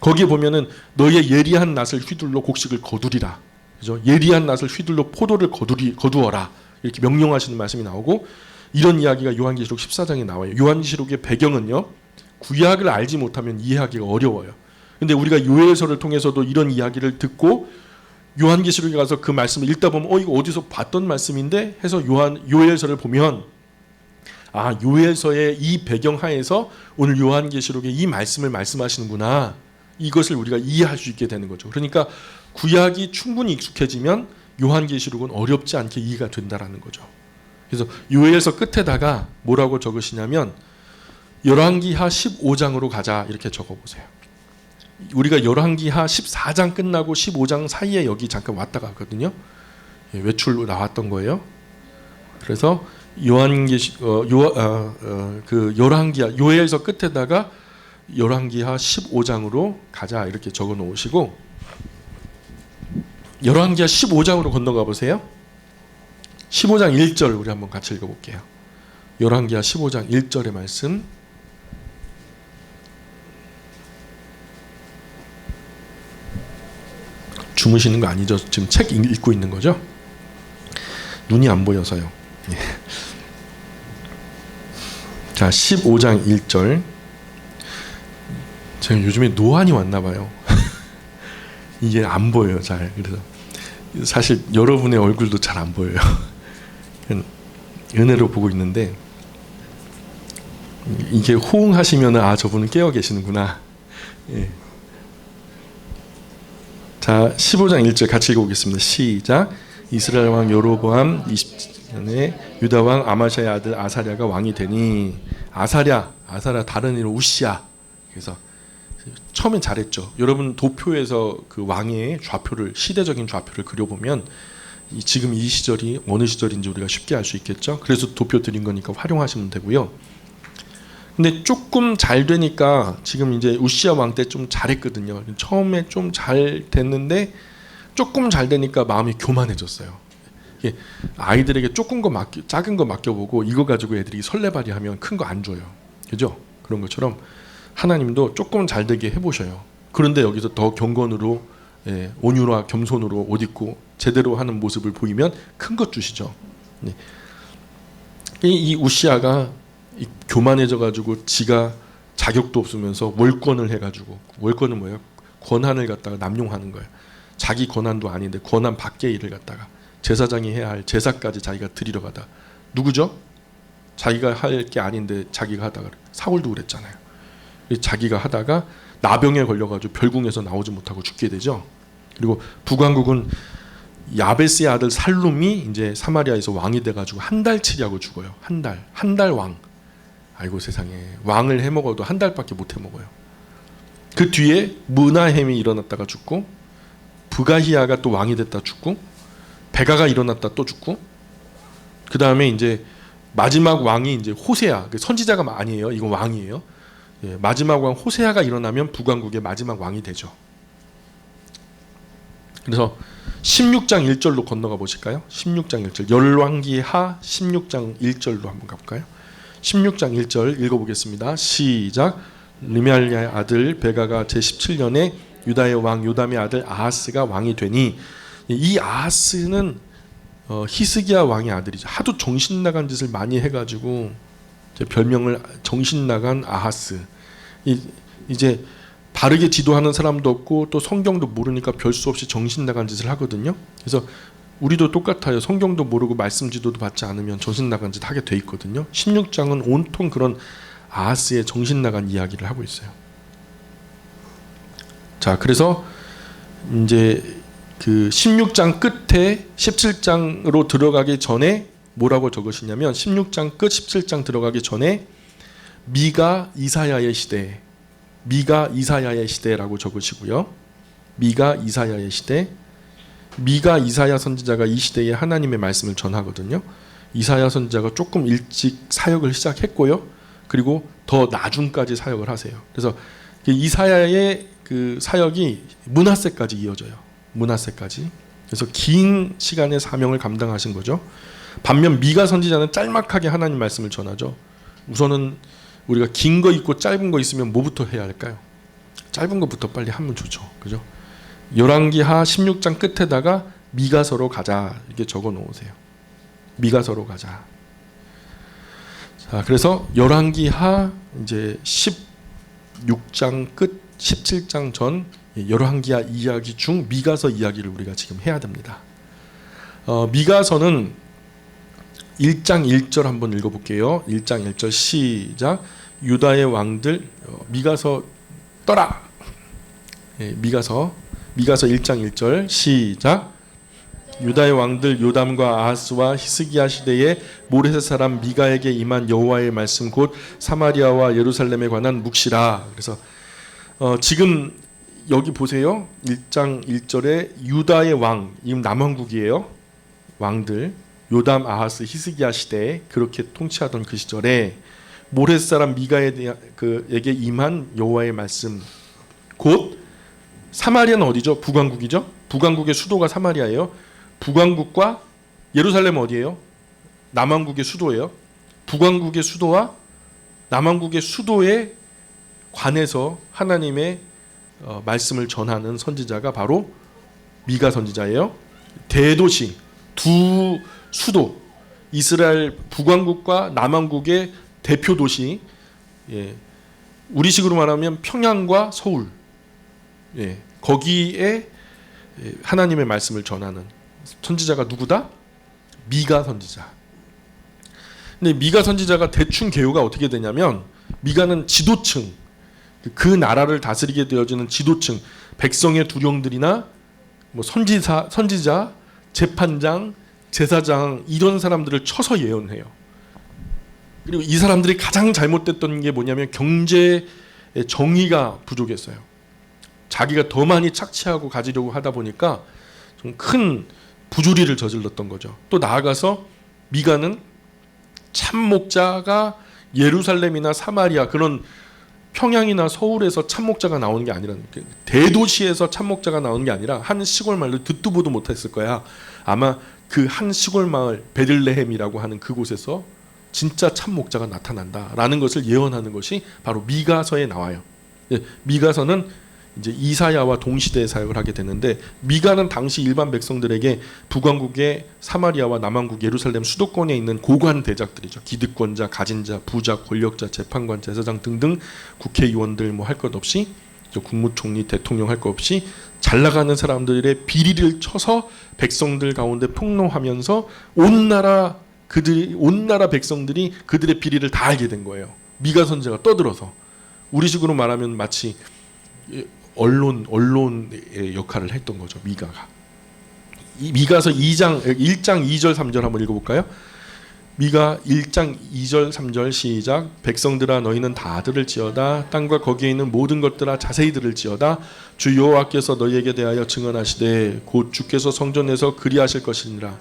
거기에 보면은 너희의 예리한 낫을 휘둘러 곡식을 거두리라. 그죠? 예리한 낫을 휘둘러 포도를 거두어라. 이렇게 명령하시는 말씀이 나오고 이런 이야기가 요한계시록 14장에 나와요. 요한계시록의 배경은요. 구약을 알지 못하면 이해하기가 어려워요. 근데 우리가 요엘서를 통해서도 이런 이야기를 듣고 요한계시록에 가서 그 말씀을 읽다 보면 이거 어디서 봤던 말씀인데 해서 요엘서를 보면 요엘서의 이 배경하에서 오늘 요한계시록에 이 말씀을 말씀하시는구나. 이것을 우리가 이해할 수 있게 되는 거죠. 그러니까 구약이 충분히 익숙해지면 요한계시록은 어렵지 않게 이해가 된다라는 거죠. 그래서 요엘서 끝에다가 뭐라고 적으시냐면 열왕기하 15장으로 가자 이렇게 적어보세요. 우리가 열왕기하 14장 끝나고 15장 사이에 여기 잠깐 왔다 갔거든요. 외출로 나왔던 거예요. 그래서 열왕기하 요엘서 끝에다가 열왕기하 15장으로 가자 이렇게 적어 놓으시고 열왕기하 15장으로 건너가 보세요. 15장 1절 우리 한번 같이 읽어볼게요. 열왕기하 15장 1절의 말씀. 주무시는 거 아니죠? 지금 책 읽고 있는 거죠? 눈이 안 보여서요. 자, 15장 1절. 제가 요즘에 노안이 왔나 봐요. 이게 안 보여요, 잘. 그래서 사실 여러분의 얼굴도 잘 안 보여요. 은혜로 보고 있는데 이게 호응하시면 저분은 깨어 계시는구나. 예. 자, 15장 1절 같이 읽어보겠습니다. 시작. 이스라엘 왕 여로보암 20년에 유다 왕 아마샤의 아들 아사랴가 왕이 되니 아사랴 다른 이름 우시야. 그래서 처음엔 잘했죠. 여러분 도표에서 그 왕의 좌표를 시대적인 좌표를 그려보면 지금 이 시절이 어느 시절인지 우리가 쉽게 알 수 있겠죠. 그래서 도표 드린 거니까 활용하시면 되고요. 근데 조금 잘 되니까 지금 이제 우시야 왕 때 좀 잘했거든요. 처음에 좀 잘 됐는데 조금 잘 되니까 마음이 교만해졌어요. 아이들에게 작은 거 맡겨보고 이거 가지고 애들이 설레발이하면 큰 거 안 줘요. 그죠? 그런 것처럼 하나님도 조금 잘 되게 해보셔요. 그런데 여기서 더 경건으로 온유와 겸손으로 옷 입고 제대로 하는 모습을 보이면 큰 것 주시죠. 이 우시야가 교만해져가지고 지가 자격도 없으면서 월권을 해가지고, 월권은 뭐예요? 권한을 갖다가 남용하는 거예요. 자기 권한도 아닌데 권한 밖의 일을 갖다가 제사장이 해야 할 제사까지 자기가 드리러 가다. 누구죠? 자기가 할 게 아닌데 자기가 하다가. 사울도 그랬잖아요. 자기가 하다가 나병에 걸려가지고 별궁에서 나오지 못하고 죽게 되죠. 그리고 북왕국은 야베스의 아들 살룸이 이제 사마리아에서 왕이 돼가지고 한 달치리하고 죽어요. 한 달 왕. 아이고 세상에, 왕을 해먹어도 한 달밖에 못 해먹어요. 그 뒤에 무나햄이 일어났다가 죽고, 부가히야가 또 왕이 됐다 죽고, 베가가 일어났다 또 죽고, 그 다음에 이제 마지막 왕이 이제 호세아, 선지자가 아니에요. 이건 왕이에요. 마지막 왕 호세아가 일어나면 북왕국의 마지막 왕이 되죠. 그래서 16장 1절로 건너가 보실까요? 16장 1절. 열왕기하 16장 1절로 한번 가볼까요? 16장 1절 읽어보겠습니다. 시작. 르멜리아의 아들 베가가 제17년에 유다의 왕 요담의 아들 아하스가 왕이 되니, 이 아하스는 히스기야 왕의 아들이죠. 하도 정신 나간 짓을 많이 해가지고 별명을 정신 나간 아하스. 이제 바르게 지도하는 사람도 없고 또 성경도 모르니까 별 수 없이 정신 나간 짓을 하거든요. 그래서 우리도 똑같아요. 성경도 모르고 말씀 지도도 받지 않으면 정신 나간 짓 하게 돼 있거든요. 16장은 온통 그런 아하스의 정신 나간 이야기를 하고 있어요. 자, 그래서 이제 그 16장 끝에 17장으로 들어가기 전에 뭐라고 적으시냐면 16장 끝 17장 들어가기 전에 미가 이사야의 시대라고 적으시고요. 미가 이사야의 시대. 미가 이사야 선지자가 이 시대에 하나님의 말씀을 전하거든요. 이사야 선지자가 조금 일찍 사역을 시작했고요. 그리고 더 나중까지 사역을 하세요. 그래서 이사야의 그 사역이 므낫세까지 이어져요. 므낫세까지. 그래서 긴 시간의 사명을 감당하신 거죠. 반면 미가 선지자는 짤막하게 하나님 말씀을 전하죠. 우선은 우리가 긴 거 있고 짧은 거 있으면 뭐부터 해야 할까요? 짧은 것부터 빨리 하면 좋죠. 그죠? 열왕기하 16장 끝에다가 미가서로 가자 이렇게 적어 놓으세요. 미가서로 가자. 자, 그래서 열왕기하 이제 16장 끝 17장 전 열왕기하 이야기 중 미가서 이야기를 우리가 지금 해야 됩니다. 미가서는 1장 1절 한번 읽어볼게요. 1장 1절 시작. 유다의 왕들 미가서 떠라. 미가서 1장 1절 시작. 유다의 왕들 요담과 아하스와 히스기야 시대에 모레셋 사람 미가에게 임한 여호와의 말씀 곧 사마리아와 예루살렘에 관한 묵시라. 그래서 지금 여기 보세요. 1장 1절에 유다의 왕, 이 남왕국이에요. 왕들 요담, 아하스, 히스기야 시대에 그렇게 통치하던 그 시절에 모레셋 사람 미가에게 임한 여호와의 말씀 곧 사마리아는 어디죠? 북왕국이죠. 북왕국의 수도가 사마리아예요. 북왕국과 예루살렘 어디예요? 남왕국의 수도예요. 북왕국의 수도와 남왕국의 수도에 관해서 하나님의 말씀을 전하는 선지자가 바로 미가 선지자예요. 대도시 두 수도 이스라엘 북왕국과 남왕국의 대표 도시, 우리식으로 말하면 평양과 서울, 거기에 하나님의 말씀을 전하는 선지자가 누구다? 미가 선지자. 근데 미가 선지자가 대충 개요가 어떻게 되냐면 미가는 지도층, 그 나라를 다스리게 되어지는 지도층, 백성의 두령들이나 뭐 선지자, 재판장, 제사장 이런 사람들을 쳐서 예언해요. 그리고 이 사람들이 가장 잘못됐던 게 뭐냐면 경제의 정의가 부족했어요. 자기가 더 많이 착취하고 가지려고 하다 보니까 좀 큰 부조리를 저질렀던 거죠. 또 나아가서 미가는 참목자가 예루살렘이나 사마리아 그런 평양이나 서울에서 참목자가 나오는 게 아니라 대도시에서 참목자가 나오는 게 아니라 한 시골 마을 듣도 보도 못했을 거야. 아마 그 한 시골 마을 베들레헴이라고 하는 그곳에서 진짜 참목자가 나타난다라는 것을 예언하는 것이 바로 미가서에 나와요. 미가서는 이제 이사야와 동시대에 사역을 하게 되는데 미가는 당시 일반 백성들에게 북왕국의 사마리아와 남왕국 예루살렘 수도권에 있는 고관 대작들이죠. 기득권자, 가진자, 부자, 권력자, 재판관, 제사장 등등 국회의원들 뭐 할 것 없이 국무총리, 대통령 할 것 없이 잘 나가는 사람들의 비리를 쳐서 백성들 가운데 폭로하면서 온 나라 백성들이 그들의 비리를 다 알게 된 거예요. 미가 선지자가 떠들어서 우리식으로 말하면 마치 언론의 역할을 했던 거죠. 미가가. 미가서 1장 2절 3절 한번 읽어볼까요? 미가 1장 2절 3절 시작. 백성들아 너희는 다 들을지어다. 땅과 거기에 있는 모든 것들아 자세히 들을지어다. 주 여호와께서 너희에게 대하여 증언하시되 곧 주께서 성전에서 그리하실 것이니라.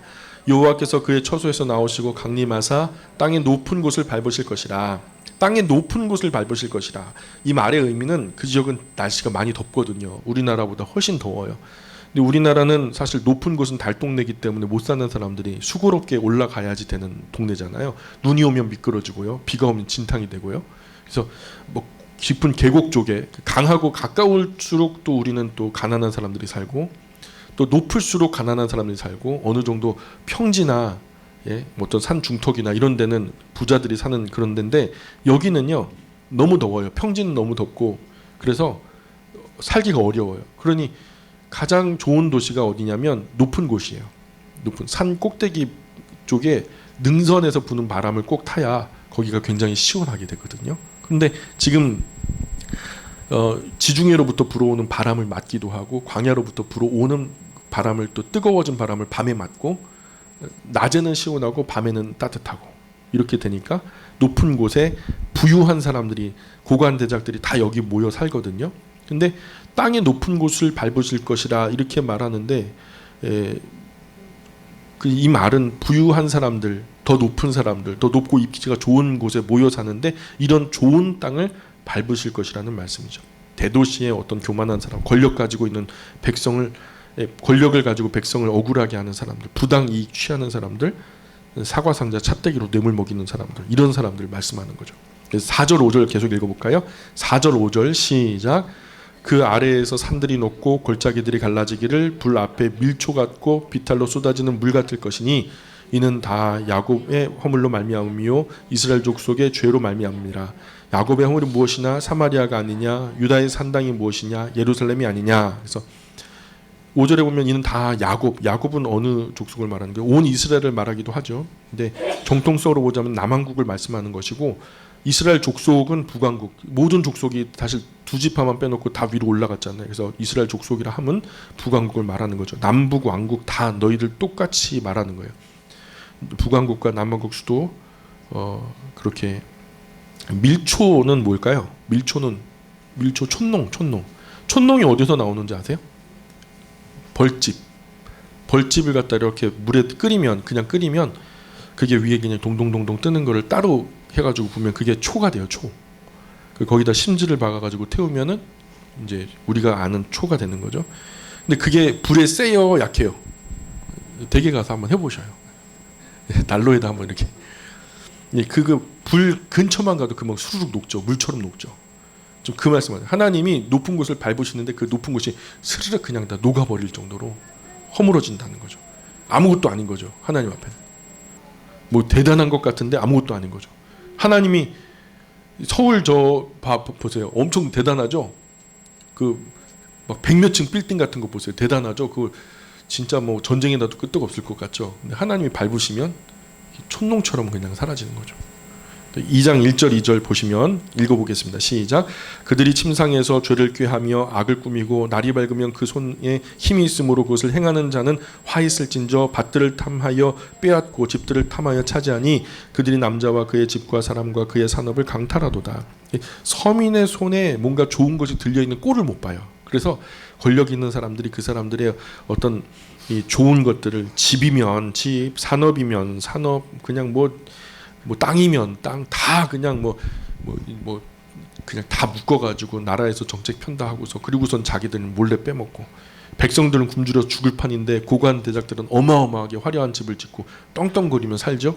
여호와께서 그의 처소에서 나오시고 강림하사 땅의 높은 곳을 밟으실 것이라. 땅의 높은 곳을 밟으실 것이라. 이 말의 의미는 그 지역은 날씨가 많이 덥거든요. 우리나라보다 훨씬 더워요. 근데 우리나라는 사실 높은 곳은 달동네기 때문에 못 사는 사람들이 수고롭게 올라가야지 되는 동네잖아요. 눈이 오면 미끄러지고요. 비가 오면 진탕이 되고요. 그래서 뭐 깊은 계곡 쪽에 강하고 가까울수록 또 우리는 또 가난한 사람들이 살고 또 높을수록 가난한 사람들이 살고 어느 정도 평지나 뭐 어떤 산 중턱이나 이런 데는 부자들이 사는 그런 데인데 여기는요 너무 더워요. 평지는 너무 덥고 그래서 살기가 어려워요. 그러니 가장 좋은 도시가 어디냐면 높은 곳이에요. 높은 산 꼭대기 쪽에 능선에서 부는 바람을 꼭 타야 거기가 굉장히 시원하게 되거든요. 근데 지금 지중해로부터 불어오는 바람을 맞기도 하고 광야로부터 불어오는 바람을 또 뜨거워진 바람을 밤에 맞고 낮에는 시원하고 밤에는 따뜻하고 이렇게 되니까 높은 곳에 부유한 사람들이 고관 대작들이 다 여기 모여 살거든요. 근데 땅의 높은 곳을 밟으실 것이라 이렇게 말하는데 이 말은 부유한 사람들, 더 높은 사람들, 더 높고 입지가 좋은 곳에 모여 사는데 이런 좋은 땅을 밟으실 것이라는 말씀이죠. 대도시의 어떤 교만한 사람, 권력을 가지고 백성을 억울하게 하는 사람들, 부당 이익 취하는 사람들, 사과 상자 찻대기로 뇌물 먹이는 사람들, 이런 사람들 말씀하는 거죠. 4절 5절 계속 읽어볼까요? 4절 5절 시작. 그 아래에서 산들이 높고 골짜기들이 갈라지기를 불 앞에 밀초 같고 비탈로 쏟아지는 물 같을 것이니 이는 다 야곱의 허물로 말미암음이요 이스라엘 족속의 죄로 말미암음이라. 야곱의 허물이 무엇이나 사마리아가 아니냐, 유다의 산당이 무엇이냐, 예루살렘이 아니냐. 그래서 5절에 보면 이는 다 야곱은 어느 족속을 말하는 거예요? 온 이스라엘을 말하기도 하죠. 근데 정통성으로 보자면 남한국을 말씀하는 것이고, 이스라엘 족속은 북왕국, 모든 족속이 사실 두 지파만 빼놓고 다 위로 올라갔잖아요. 그래서 이스라엘 족속이라 함은 북왕국을 말하는 거죠. 남북 왕국 다 너희들 똑같이 말하는 거예요. 북왕국과 남왕국 수도 그렇게. 밀초는 뭘까요? 밀초 촌농이 어디서 나오는지 아세요? 벌집을 갖다 이렇게 물에 끓이면, 그냥 끓이면 그게 위에 그냥 동동동동 뜨는 거를 따로 해가지고 보면 그게 초가 돼요. 초. 거기다 심지를 박아가지고 태우면은 이제 우리가 아는 초가 되는 거죠. 근데 그게 불에 세요, 약해요? 댁에 가서 한번 해보셔요. 난로에다 한번 이렇게. 불 근처만 가도 금방 수르륵 녹죠. 물처럼 녹죠. 좀 그 말씀하세요. 하나님이 높은 곳을 밟으시는데 그 높은 곳이 스르륵 그냥 다 녹아버릴 정도로 허물어진다는 거죠. 아무것도 아닌 거죠. 하나님 앞에는. 뭐 대단한 것 같은데 아무것도 아닌 거죠. 하나님이 서울 보세요. 엄청 대단하죠. 막 100몇 층 빌딩 같은 거 보세요. 대단하죠. 그 진짜 뭐 전쟁에 나도 끄떡없을 것 같죠. 근데 하나님이 밟으시면 촌농처럼 그냥 사라지는 거죠. 2장 1절 2절 보시면 읽어보겠습니다. 시작. 그들이 침상에서 죄를 꾀하며 악을 꾸미고 날이 밝으면 그 손에 힘이 있으므로 그것을 행하는 자는 화 있을진저 밭들을 탐하여 빼앗고 집들을 탐하여 차지하니 그들이 남자와 그의 집과 사람과 그의 산업을 강탈하도다. 서민의 손에 뭔가 좋은 것이 들려있는 꼴을 못 봐요. 그래서 권력 있는 사람들이 그 사람들의 어떤 이 좋은 것들을, 집이면 집, 산업이면 산업, 그냥 뭐 땅이면 땅 다 그냥 그냥 다 묶어가지고 나라에서 정책 편다 하고서, 그리고선 자기들은 몰래 빼먹고, 백성들은 굶주려 죽을 판인데 고관 대작들은 어마어마하게 화려한 집을 짓고 떵떵거리며 살죠.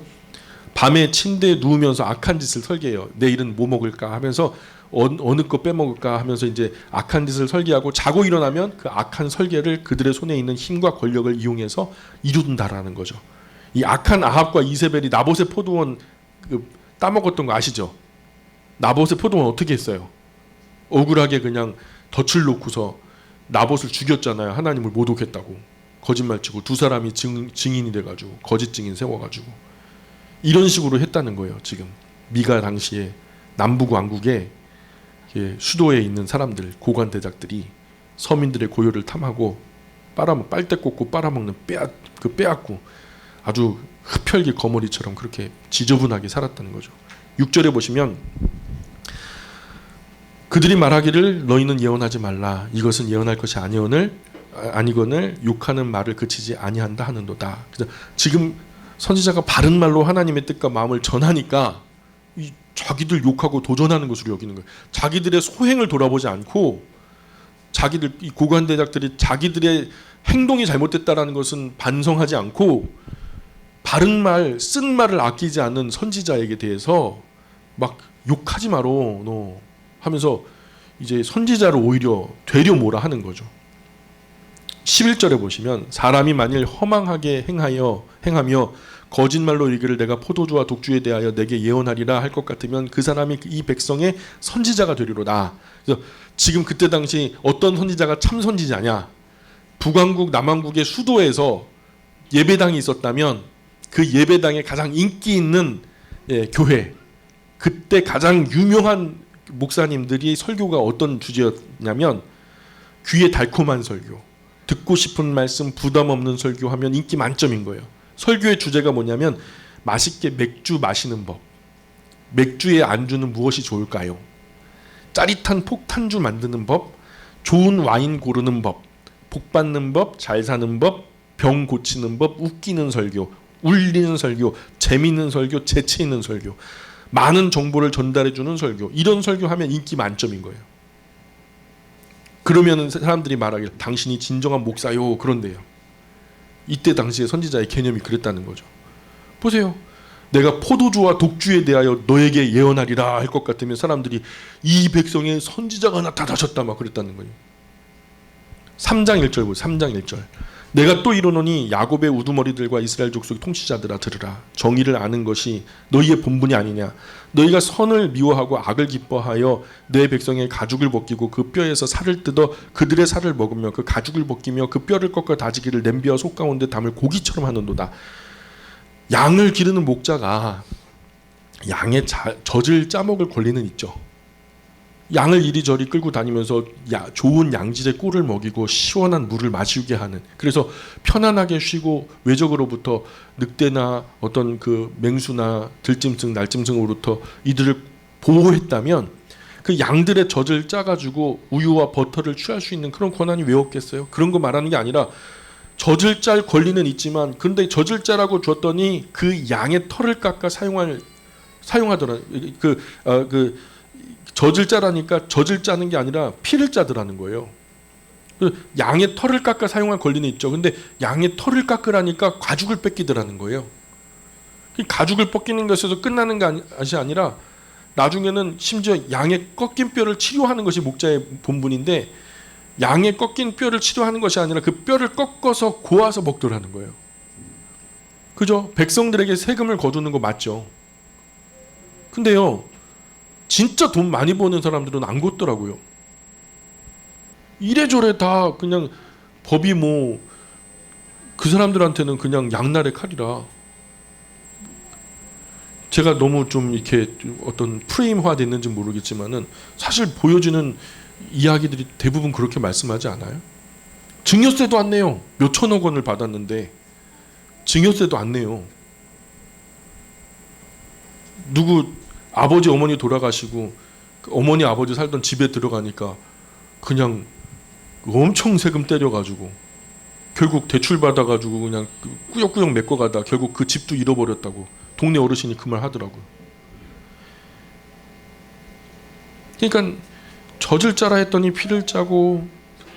밤에 침대에 누우면서 악한 짓을 설계해요. 내일은 뭐 먹을까 하면서 어느 거 빼먹을까 하면서 이제 악한 짓을 설계하고, 자고 일어나면 그 악한 설계를 그들의 손에 있는 힘과 권력을 이용해서 이룬다라는 거죠. 이 악한 아합과 이세벨이 나봇의 포도원 따먹었던 거 아시죠? 나봇의 포도원 어떻게 했어요? 억울하게 그냥 덫을 놓고서 나봇을 죽였잖아요. 하나님을 모독했다고 거짓말치고 두 사람이 증인이 돼가지고 거짓 증인 세워가지고 이런 식으로 했다는 거예요. 지금 미가 당시에 남북 왕국의 수도에 있는 사람들, 고관 대작들이 서민들의 고요를 탐하고 빨대 꽂고 빨아먹는 빼앗고 아주 흡혈귀 거머리처럼 그렇게 지저분하게 살았다는 거죠. 6절에 보시면 그들이 말하기를 너희는 예언하지 말라. 이것은 예언할 것이 아니거늘 욕하는 말을 그치지 아니한다 하는도다. 그래서 지금 선지자가 바른 말로 하나님의 뜻과 마음을 전하니까 자기들 욕하고 도전하는 것으로 여기는 거예요. 자기들의 소행을 돌아보지 않고, 자기들 이 고관 대작들이 자기들의 행동이 잘못됐다라는 것은 반성하지 않고, 바른 말, 쓴 말을 아끼지 않는 선지자에게 대해서 막 욕하지 마라 너 하면서 이제 선지자를 오히려 되려 뭐라 하는 거죠. 11절에 보시면 사람이 만일 허망하게 행하며 거짓말로 이르기를 내가 포도주와 독주에 대하여 내게 예언하리라 할 것 같으면 그 사람이 이 백성의 선지자가 되리로다. 그래서 지금 그때 당시 어떤 선지자가 참 선지자냐? 북왕국 남왕국의 수도에서 예배당이 있었다면 그 예배당에 가장 인기 있는 교회, 그때 가장 유명한 목사님들이 설교가 어떤 주제였냐면 귀에 달콤한 설교, 듣고 싶은 말씀, 부담 없는 설교하면 인기 만점인 거예요. 설교의 주제가 뭐냐면 맛있게 맥주 마시는 법, 맥주의 안주는 무엇이 좋을까요? 짜릿한 폭탄주 만드는 법, 좋은 와인 고르는 법, 복 받는 법, 잘 사는 법, 병 고치는 법, 웃기는 설교, 울리는 설교, 재미있는 설교, 재치 있는 설교, 많은 정보를 전달해주는 설교, 이런 설교하면 인기 만점인 거예요. 그러면 사람들이 말하길 당신이 진정한 목사요 그런데요. 이때 당시에 선지자의 개념이 그랬다는 거죠. 보세요. 내가 포도주와 독주에 대하여 너에게 예언하리라 할 것 같으면 사람들이 이 백성의 선지자가 나타나셨다 막 그랬다는 거예요. 3장 1절 보세요. 3장 1절. 내가 또 이르노니 야곱의 우두머리들과 이스라엘 족속 통치자들아 들으라. 정의를 아는 것이 너희의 본분이 아니냐. 너희가 선을 미워하고 악을 기뻐하여 내 백성의 가죽을 벗기고 그 뼈에서 살을 뜯어 그들의 살을 먹으며 그 가죽을 벗기며 그 뼈를 꺾어 다지기를 냄비와 속 가운데 담을 고기처럼 하는도다. 양을 기르는 목자가 양의 젖을 짜먹을 권리는 있죠. 양을 이리저리 끌고 다니면서 좋은 양질의 꿀을 먹이고 시원한 물을 마시게 하는, 그래서 편안하게 쉬고 외적으로부터 늑대나 어떤 그 맹수나 들짐승, 날짐승으로부터 이들을 보호했다면 그 양들의 젖을 짜가지고 우유와 버터를 취할 수 있는 그런 권한이 왜 없겠어요? 그런 거 말하는 게 아니라 젖을 짤 권리는 있지만 근데 젖을 짜라고 줬더니 그 양의 털을 깎아 사용하더라. 젖을 짜라니까 젖을 짜는 게 아니라 피를 짜더라는 거예요. 양의 털을 깎아 사용할 권리는 있죠. 근데 양의 털을 깎으라니까 가죽을 뺏기더라는 거예요. 가죽을 벗기는 것에서 끝나는 것이 아니라 나중에는 심지어 양의 꺾인 뼈를 치료하는 것이 목자의 본분인데 양의 꺾인 뼈를 치료하는 것이 아니라 그 뼈를 꺾어서 고아서 먹더라는 거예요. 그죠? 백성들에게 세금을 거두는 거 맞죠? 근데요, 진짜 돈 많이 버는 사람들은 안 걷더라고요. 이래저래 다 그냥 법이 뭐 그 사람들한테는 그냥 양날의 칼이라. 제가 너무 좀 이렇게 어떤 프레임화 됐는지 모르겠지만은 사실 보여지는 이야기들이 대부분 그렇게 말씀하지 않아요? 증여세도 안 내요. 몇 천억 원을 받았는데 증여세도 안 내요. 누구 아버지 어머니 돌아가시고 어머니 아버지 살던 집에 들어가니까 그냥 엄청 세금 때려가지고 결국 대출 받아가지고 그냥 꾸역꾸역 메꿔가다 결국 그 집도 잃어버렸다고 동네 어르신이 그 말 하더라고요. 그러니까 젖을 짜라 했더니 피를 짜고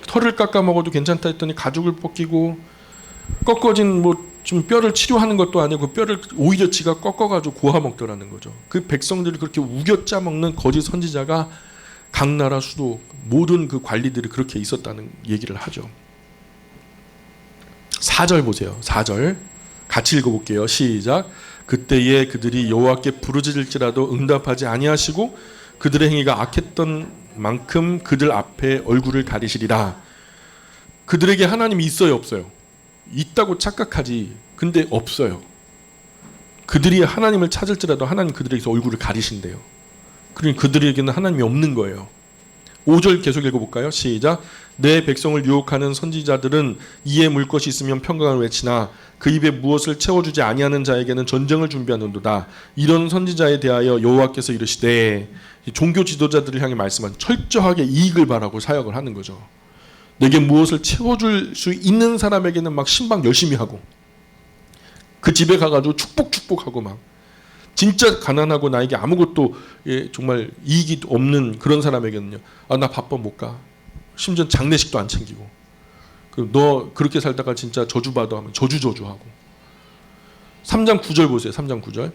털을 깎아 먹어도 괜찮다 했더니 가죽을 벗기고 꺾어진 뭐 좀 뼈를 치료하는 것도 아니고 뼈를 오히려 지가 꺾어가지고 고아 먹더라는 거죠. 그 백성들을 그렇게 우겨 짜먹는 거짓 선지자가 각 나라 수도 모든 그 관리들이 그렇게 있었다는 얘기를 하죠. 4절 보세요. 4절 같이 읽어볼게요. 시작. 그때에 그들이 여호와께 부르짖을지라도 응답하지 아니하시고 그들의 행위가 악했던 만큼 그들 앞에 얼굴을 가리시리라. 그들에게 하나님이 있어요, 없어요? 있다고 착각하지. 근데 없어요. 그들이 하나님을 찾을지라도 하나님 그들에게서 얼굴을 가리신대요. 그러니 그들에게는 하나님이 없는 거예요. 5절 계속 읽어볼까요? 시작. 내 백성을 유혹하는 선지자들은 이에 물 것이 있으면 평강을 외치나 그 입에 무엇을 채워주지 아니하는 자에게는 전쟁을 준비하는도다. 이런 선지자에 대하여 여호와께서 이르시되, 종교 지도자들을 향해 말씀한 철저하게 이익을 바라고 사역을 하는 거죠. 내게 무엇을 채워줄 수 있는 사람에게는 막 신방 열심히 하고 그 집에 가가지고 축복하고 막 진짜 가난하고 나에게 아무것도 정말 이익이 없는 그런 사람에게는요, 아, 나 바빠 못 가. 심지어 장례식도 안 챙기고. 너 그렇게 살다가 진짜 저주받아 하면 저주하고. 3장 9절 보세요. 3장 9절.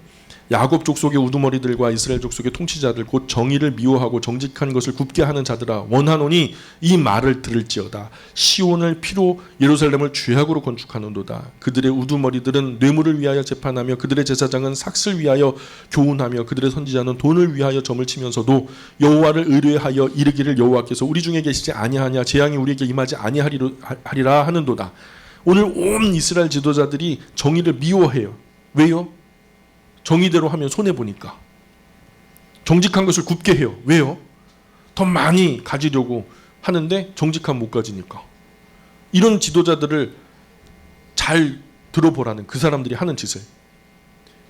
야곱 족속의 우두머리들과 이스라엘 족속의 통치자들 곧 정의를 미워하고 정직한 것을 굽게 하는 자들아 원하노니 이 말을 들을지어다. 시온을 피로 예루살렘을 죄악으로 건축하는도다. 그들의 우두머리들은 뇌물을 위하여 재판하며 그들의 제사장은 삭슬 위하여 교훈하며 그들의 선지자는 돈을 위하여 점을 치면서도 여호와를 의뢰하여 이르기를 여호와께서 우리 중에 계시지 아니하냐 재앙이 우리에게 임하지 아니하리라 하는도다. 오늘 온 이스라엘 지도자들이 정의를 미워해요. 왜요? 정의대로 하면 손해보니까. 정직한 것을 굽게 해요. 왜요? 더 많이 가지려고 하는데 정직한 못 가지니까. 이런 지도자들을 잘 들어보라는 그 사람들이 하는 짓을.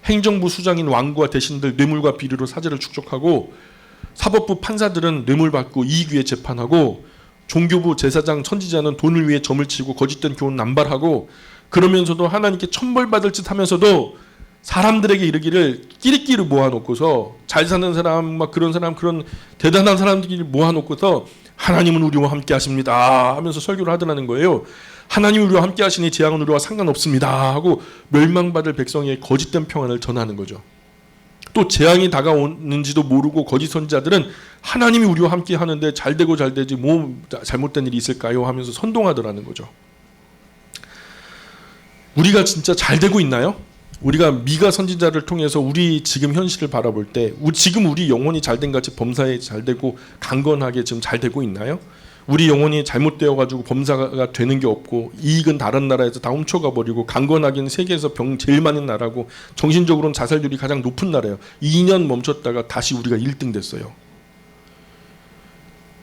행정부 수장인 왕과 대신들 뇌물과 비리로 사제를 축적하고 사법부 판사들은 뇌물 받고 이익 위에 재판하고 종교부 제사장 선지자는 돈을 위해 점을 치고 거짓된 교훈 남발하고 그러면서도 하나님께 천벌받을 짓 하면서도 사람들에게 이르기를 끼리끼리 모아놓고서 잘 사는 사람 막 그런 사람 그런 대단한 사람들끼리 모아놓고서 하나님은 우리와 함께 하십니다 하면서 설교를 하더라는 거예요. 하나님이 우리와 함께 하시니 재앙은 우리와 상관없습니다 하고 멸망받을 백성의 거짓된 평안을 전하는 거죠. 또 재앙이 다가오는지도 모르고 거짓 선지자들은 하나님이 우리와 함께 하는데 잘 되고 잘 되지 뭐 잘못된 일이 있을까요 하면서 선동하더라는 거죠. 우리가 진짜 잘 되고 있나요? 우리가 미가 선지자를 통해서 우리 지금 현실을 바라볼 때 지금 우리 영혼이 잘된 같이 범사에 잘 되고 강건하게 지금 잘 되고 있나요? 우리 영혼이 잘못되어 가지고 범사가 되는 게 없고 이익은 다른 나라에서 다 훔쳐가 버리고 강건하기는 세계에서 병 제일 많은 나라고 정신적으로는 자살률이 가장 높은 나라예요. 2년 멈췄다가 다시 우리가 1등 됐어요.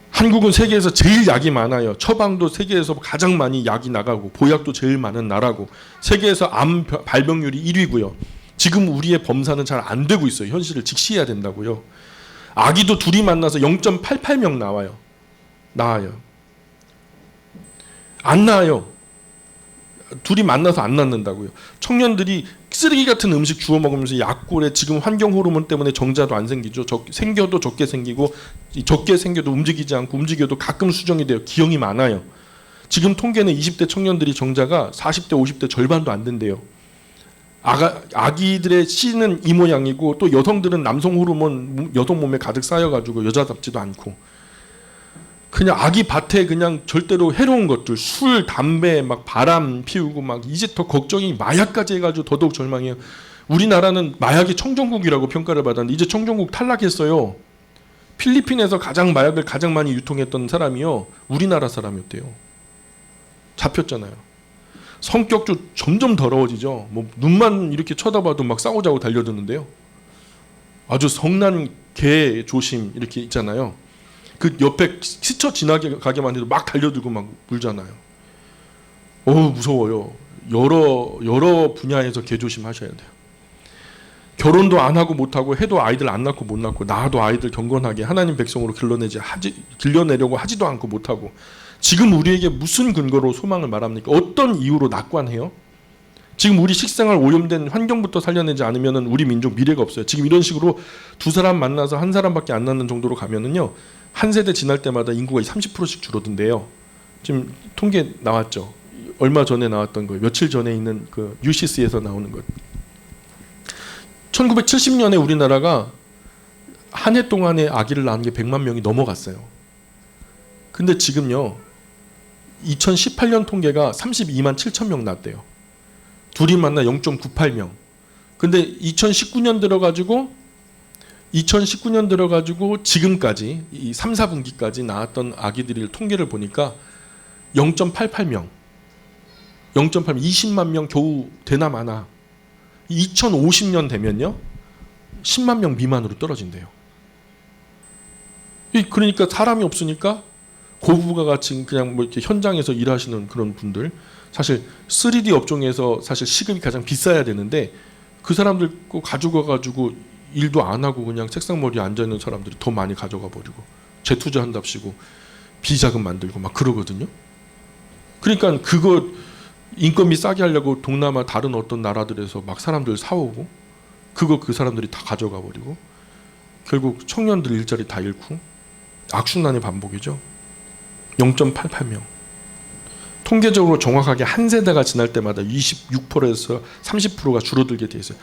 한국은 세계에서 제일 약이 많아요. 처방도 세계에서 가장 많이 약이 나가고 보약도 제일 많은 나라고 세계에서 암 발병률이 1위고요. 지금 우리의 범사는 잘 안 되고 있어요. 현실을 직시해야 된다고요. 아기도 둘이 만나서 0.88명 나와요. 안 나아요. 둘이 만나서 안 낳는다고요. 청년들이 쓰레기 같은 음식 주워 먹으면서 약골에 지금 환경 호르몬 때문에 정자도 안 생기죠. 생겨도 적게 생기고 적게 생겨도 움직이지 않고 움직여도 가끔 수정이 돼요. 기형이 많아요. 지금 통계는 20대 청년들이 정자가 40대 50대 절반도 안 된대요. 아기들의 씨는 이 모양이고 또 여성들은 남성 호르몬 여성 몸에 가득 쌓여가지고 여자답지도 않고 그냥 아기 밭에 그냥 절대로 해로운 것들 술, 담배, 막 바람 피우고 막 이제 더 걱정이 마약까지 해가지고 더더욱 절망해요. 우리나라는 마약의 청정국이라고 평가를 받았는데 이제 청정국 탈락했어요. 필리핀에서 마약을 가장 많이 유통했던 사람이요. 우리나라 사람이었대요. 잡혔잖아요. 성격도 점점 더러워지죠. 뭐 눈만 이렇게 쳐다봐도 막 싸우자고 달려드는데요. 아주 성난 개 조심 이렇게 있잖아요. 그 옆에 스쳐 지나가게만 해도 막 달려들고 막 물잖아요. 무서워요. 여러 분야에서 개조심하셔야 돼요. 결혼도 안 하고 못 하고 해도 아이들 안 낳고 못 낳고 낳아도 아이들 경건하게 하나님 백성으로 길러내려고 하지도 않고 못 하고 지금 우리에게 무슨 근거로 소망을 말합니까? 어떤 이유로 낙관해요? 지금 우리 식생활 오염된 환경부터 살려내지 않으면 우리 민족 미래가 없어요. 지금 이런 식으로 두 사람 만나서 한 사람밖에 안 낳는 정도로 가면은요. 한 세대 지날 때마다 인구가 30%씩 줄어든대요. 지금 통계 나왔죠. 얼마 전에 나왔던 거예요. 며칠 전에 있는 그 UCS에서 나오는 것. 1970년에 우리나라가 한 해 동안에 아기를 낳은 게 100만 명이 넘어갔어요. 근데 지금요. 2018년 통계가 32만 7천 명 낳았대요. 둘이 만나 0.98명. 근데 2019년 들어가지고 지금까지 이 3, 4분기까지 낳았던 아기들의 통계를 보니까 0.88명. 20만 명 겨우 되나 마나. 2050년 되면요. 10만 명 미만으로 떨어진대요. 그러니까 사람이 없으니까 고부가 같이 그냥 뭐 이렇게 현장에서 일하시는 그런 분들 사실 3D 업종에서 사실 시급이 가장 비싸야 되는데 그 사람들 거 가지고 가지고 일도 안 하고 그냥 책상머리에 앉아있는 사람들이 더 많이 가져가 버리고 재투자한답시고 비자금 만들고 막 그러거든요. 그러니까 그거 인건비 싸게 하려고 동남아 다른 어떤 나라들에서 막 사람들 사오고 그 사람들이 다 가져가 버리고 결국 청년들 일자리 다 잃고 악순환의 반복이죠. 0.88명. 통계적으로 정확하게 한 세대가 지날 때마다 26%에서 30%가 줄어들게 돼 있어요.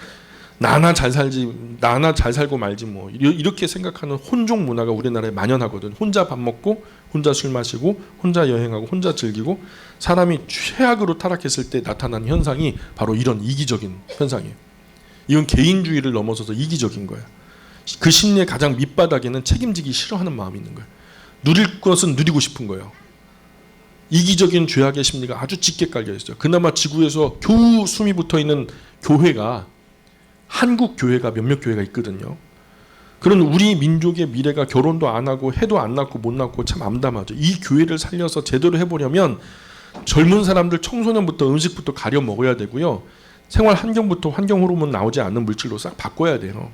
나나 잘 살고 말지 뭐 이렇게 생각하는 혼종 문화가 우리나라에 만연하거든. 혼자 밥 먹고 혼자 술 마시고 혼자 여행하고 혼자 즐기고 사람이 최악으로 타락했을 때 나타나는 현상이 바로 이런 이기적인 현상이에요. 이건 개인주의를 넘어서서 이기적인 거야. 그 심리의 가장 밑바닥에는 책임지기 싫어하는 마음이 있는 거야. 누릴 것은 누리고 싶은 거예요. 이기적인 죄악의 심리가 아주 짙게 깔려 있어요. 그나마 지구에서 겨우 숨이 붙어 있는 교회가 한국 교회가 몇몇 교회가 있거든요. 그런 우리 민족의 미래가 결혼도 안 하고 해도 안 낳고 못 낳고 참 암담하죠. 이 교회를 살려서 제대로 해보려면 젊은 사람들 청소년부터 음식부터 가려 먹어야 되고요. 생활 환경부터 환경 호르몬 나오지 않는 물질로 싹 바꿔야 돼요.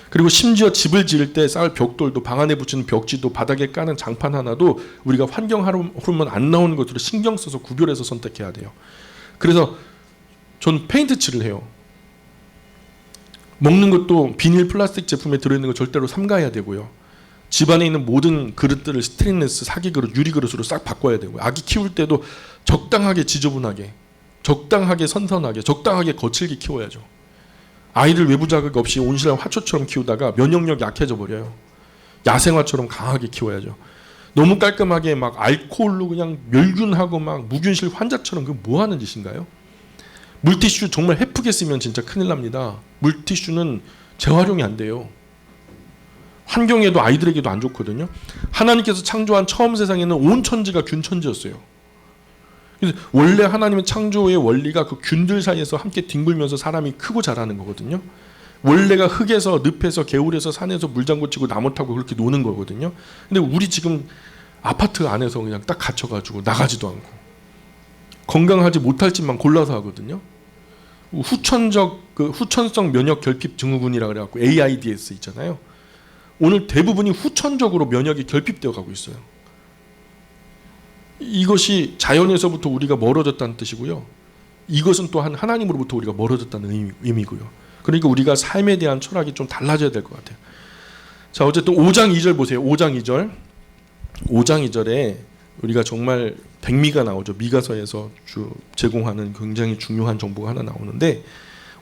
그리고 심지어 집을 지을 때 쌓을 벽돌도 방 안에 붙이는 벽지도 바닥에 까는 장판 하나도 우리가 환경 호르몬 안 나오는 것으로 신경 써서 구별해서 선택해야 돼요. 그래서 전 페인트 칠을 해요. 먹는 것도 비닐 플라스틱 제품에 들어있는 거 절대로 삼가해야 되고요. 집안에 있는 모든 그릇들을 스테인리스 사기 그릇, 유리 그릇으로 싹 바꿔야 되고요. 아기 키울 때도 적당하게 지저분하게, 적당하게 선선하게, 적당하게 거칠게 키워야죠. 아이를 외부 자극 없이 온실한 화초처럼 키우다가 면역력이 약해져 버려요. 야생화처럼 강하게 키워야죠. 너무 깔끔하게 막 알코올로 그냥 멸균하고 막 무균실 환자처럼 그 뭐 하는 짓인가요? 물티슈 정말 해프게 쓰면 진짜 큰일 납니다. 물티슈는 재활용이 안 돼요. 환경에도 아이들에게도 안 좋거든요. 하나님께서 창조한 처음 세상에는 온 천지가 균 천지였어요. 그래서 원래 하나님의 창조의 원리가 그 균들 사이에서 함께 뒹굴면서 사람이 크고 자라는 거거든요. 원래가 흙에서 늪에서 개울에서 산에서 물장구 치고 나무 타고 그렇게 노는 거거든요. 근데 우리 지금 아파트 안에서 그냥 딱 갇혀가지고 나가지도 않고 건강하지 못할 짓만 골라서 하거든요. 후천성 면역 결핍 증후군이라 그래갖고 AIDS 있잖아요. 오늘 대부분이 후천적으로 면역이 결핍되어 가고 있어요. 이것이 자연에서부터 우리가 멀어졌다는 뜻이고요. 이것은 또한 하나님으로부터 우리가 멀어졌다는 의미고요. 그러니까 우리가 삶에 대한 철학이 좀 달라져야 될 것 같아요. 자, 어쨌든 5장 2절 보세요. 5장 2절. 5장 2절에 우리가 정말 백미가 나오죠. 미가서에서 제공하는 굉장히 중요한 정보가 하나 나오는데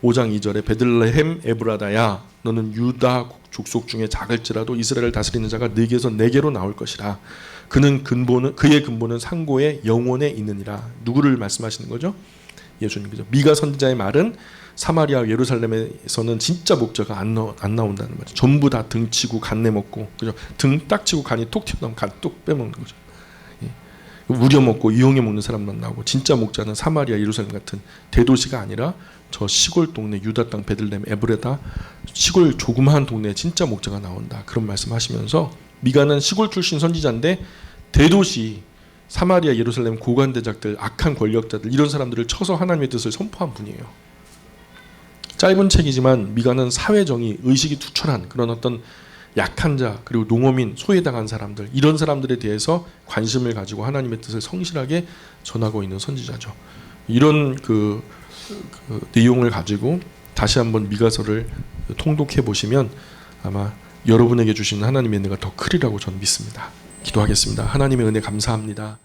5장 2절에 베들레헴 에브라다야 너는 유다 족속 중에 작을지라도 이스라엘을 다스리는 자가 네게서 네게로 나올 것이라. 그의 근본은 상고의 영원에 있느니라. 누구를 말씀하시는 거죠? 예수님이죠. 미가 선지자의 말은 사마리아 예루살렘에서는 진짜 목자가 안 나온다는 말이죠. 전부 다 등치고 간내 먹고, 그죠? 등 딱 치고 간이 톡 튀어나오면 간 뚝 빼먹는 거죠. 우려먹고 이용해 먹는 사람만 나오고, 진짜 목자는 사마리아 예루살렘 같은 대도시가 아니라 저 시골 동네 유다 땅 베들레헴 에브레다 시골 조그마한 동네에 진짜 목자가 나온다. 그런 말씀하시면서 미가는 시골 출신 선지자인데 대도시 사마리아 예루살렘 고관대작들 악한 권력자들 이런 사람들을 쳐서 하나님의 뜻을 선포한 분이에요. 짧은 책이지만 미가는 사회정의 의식이 투철한 그런 어떤 약한 자 그리고 농어민 소외당한 사람들 이런 사람들에 대해서 관심을 가지고 하나님의 뜻을 성실하게 전하고 있는 선지자죠. 이런 그 내용을 가지고 다시 한번 미가서를 통독해 보시면 아마 여러분에게 주신 하나님의 은혜가 더 크리라고 저는 믿습니다. 기도하겠습니다. 하나님의 은혜 감사합니다.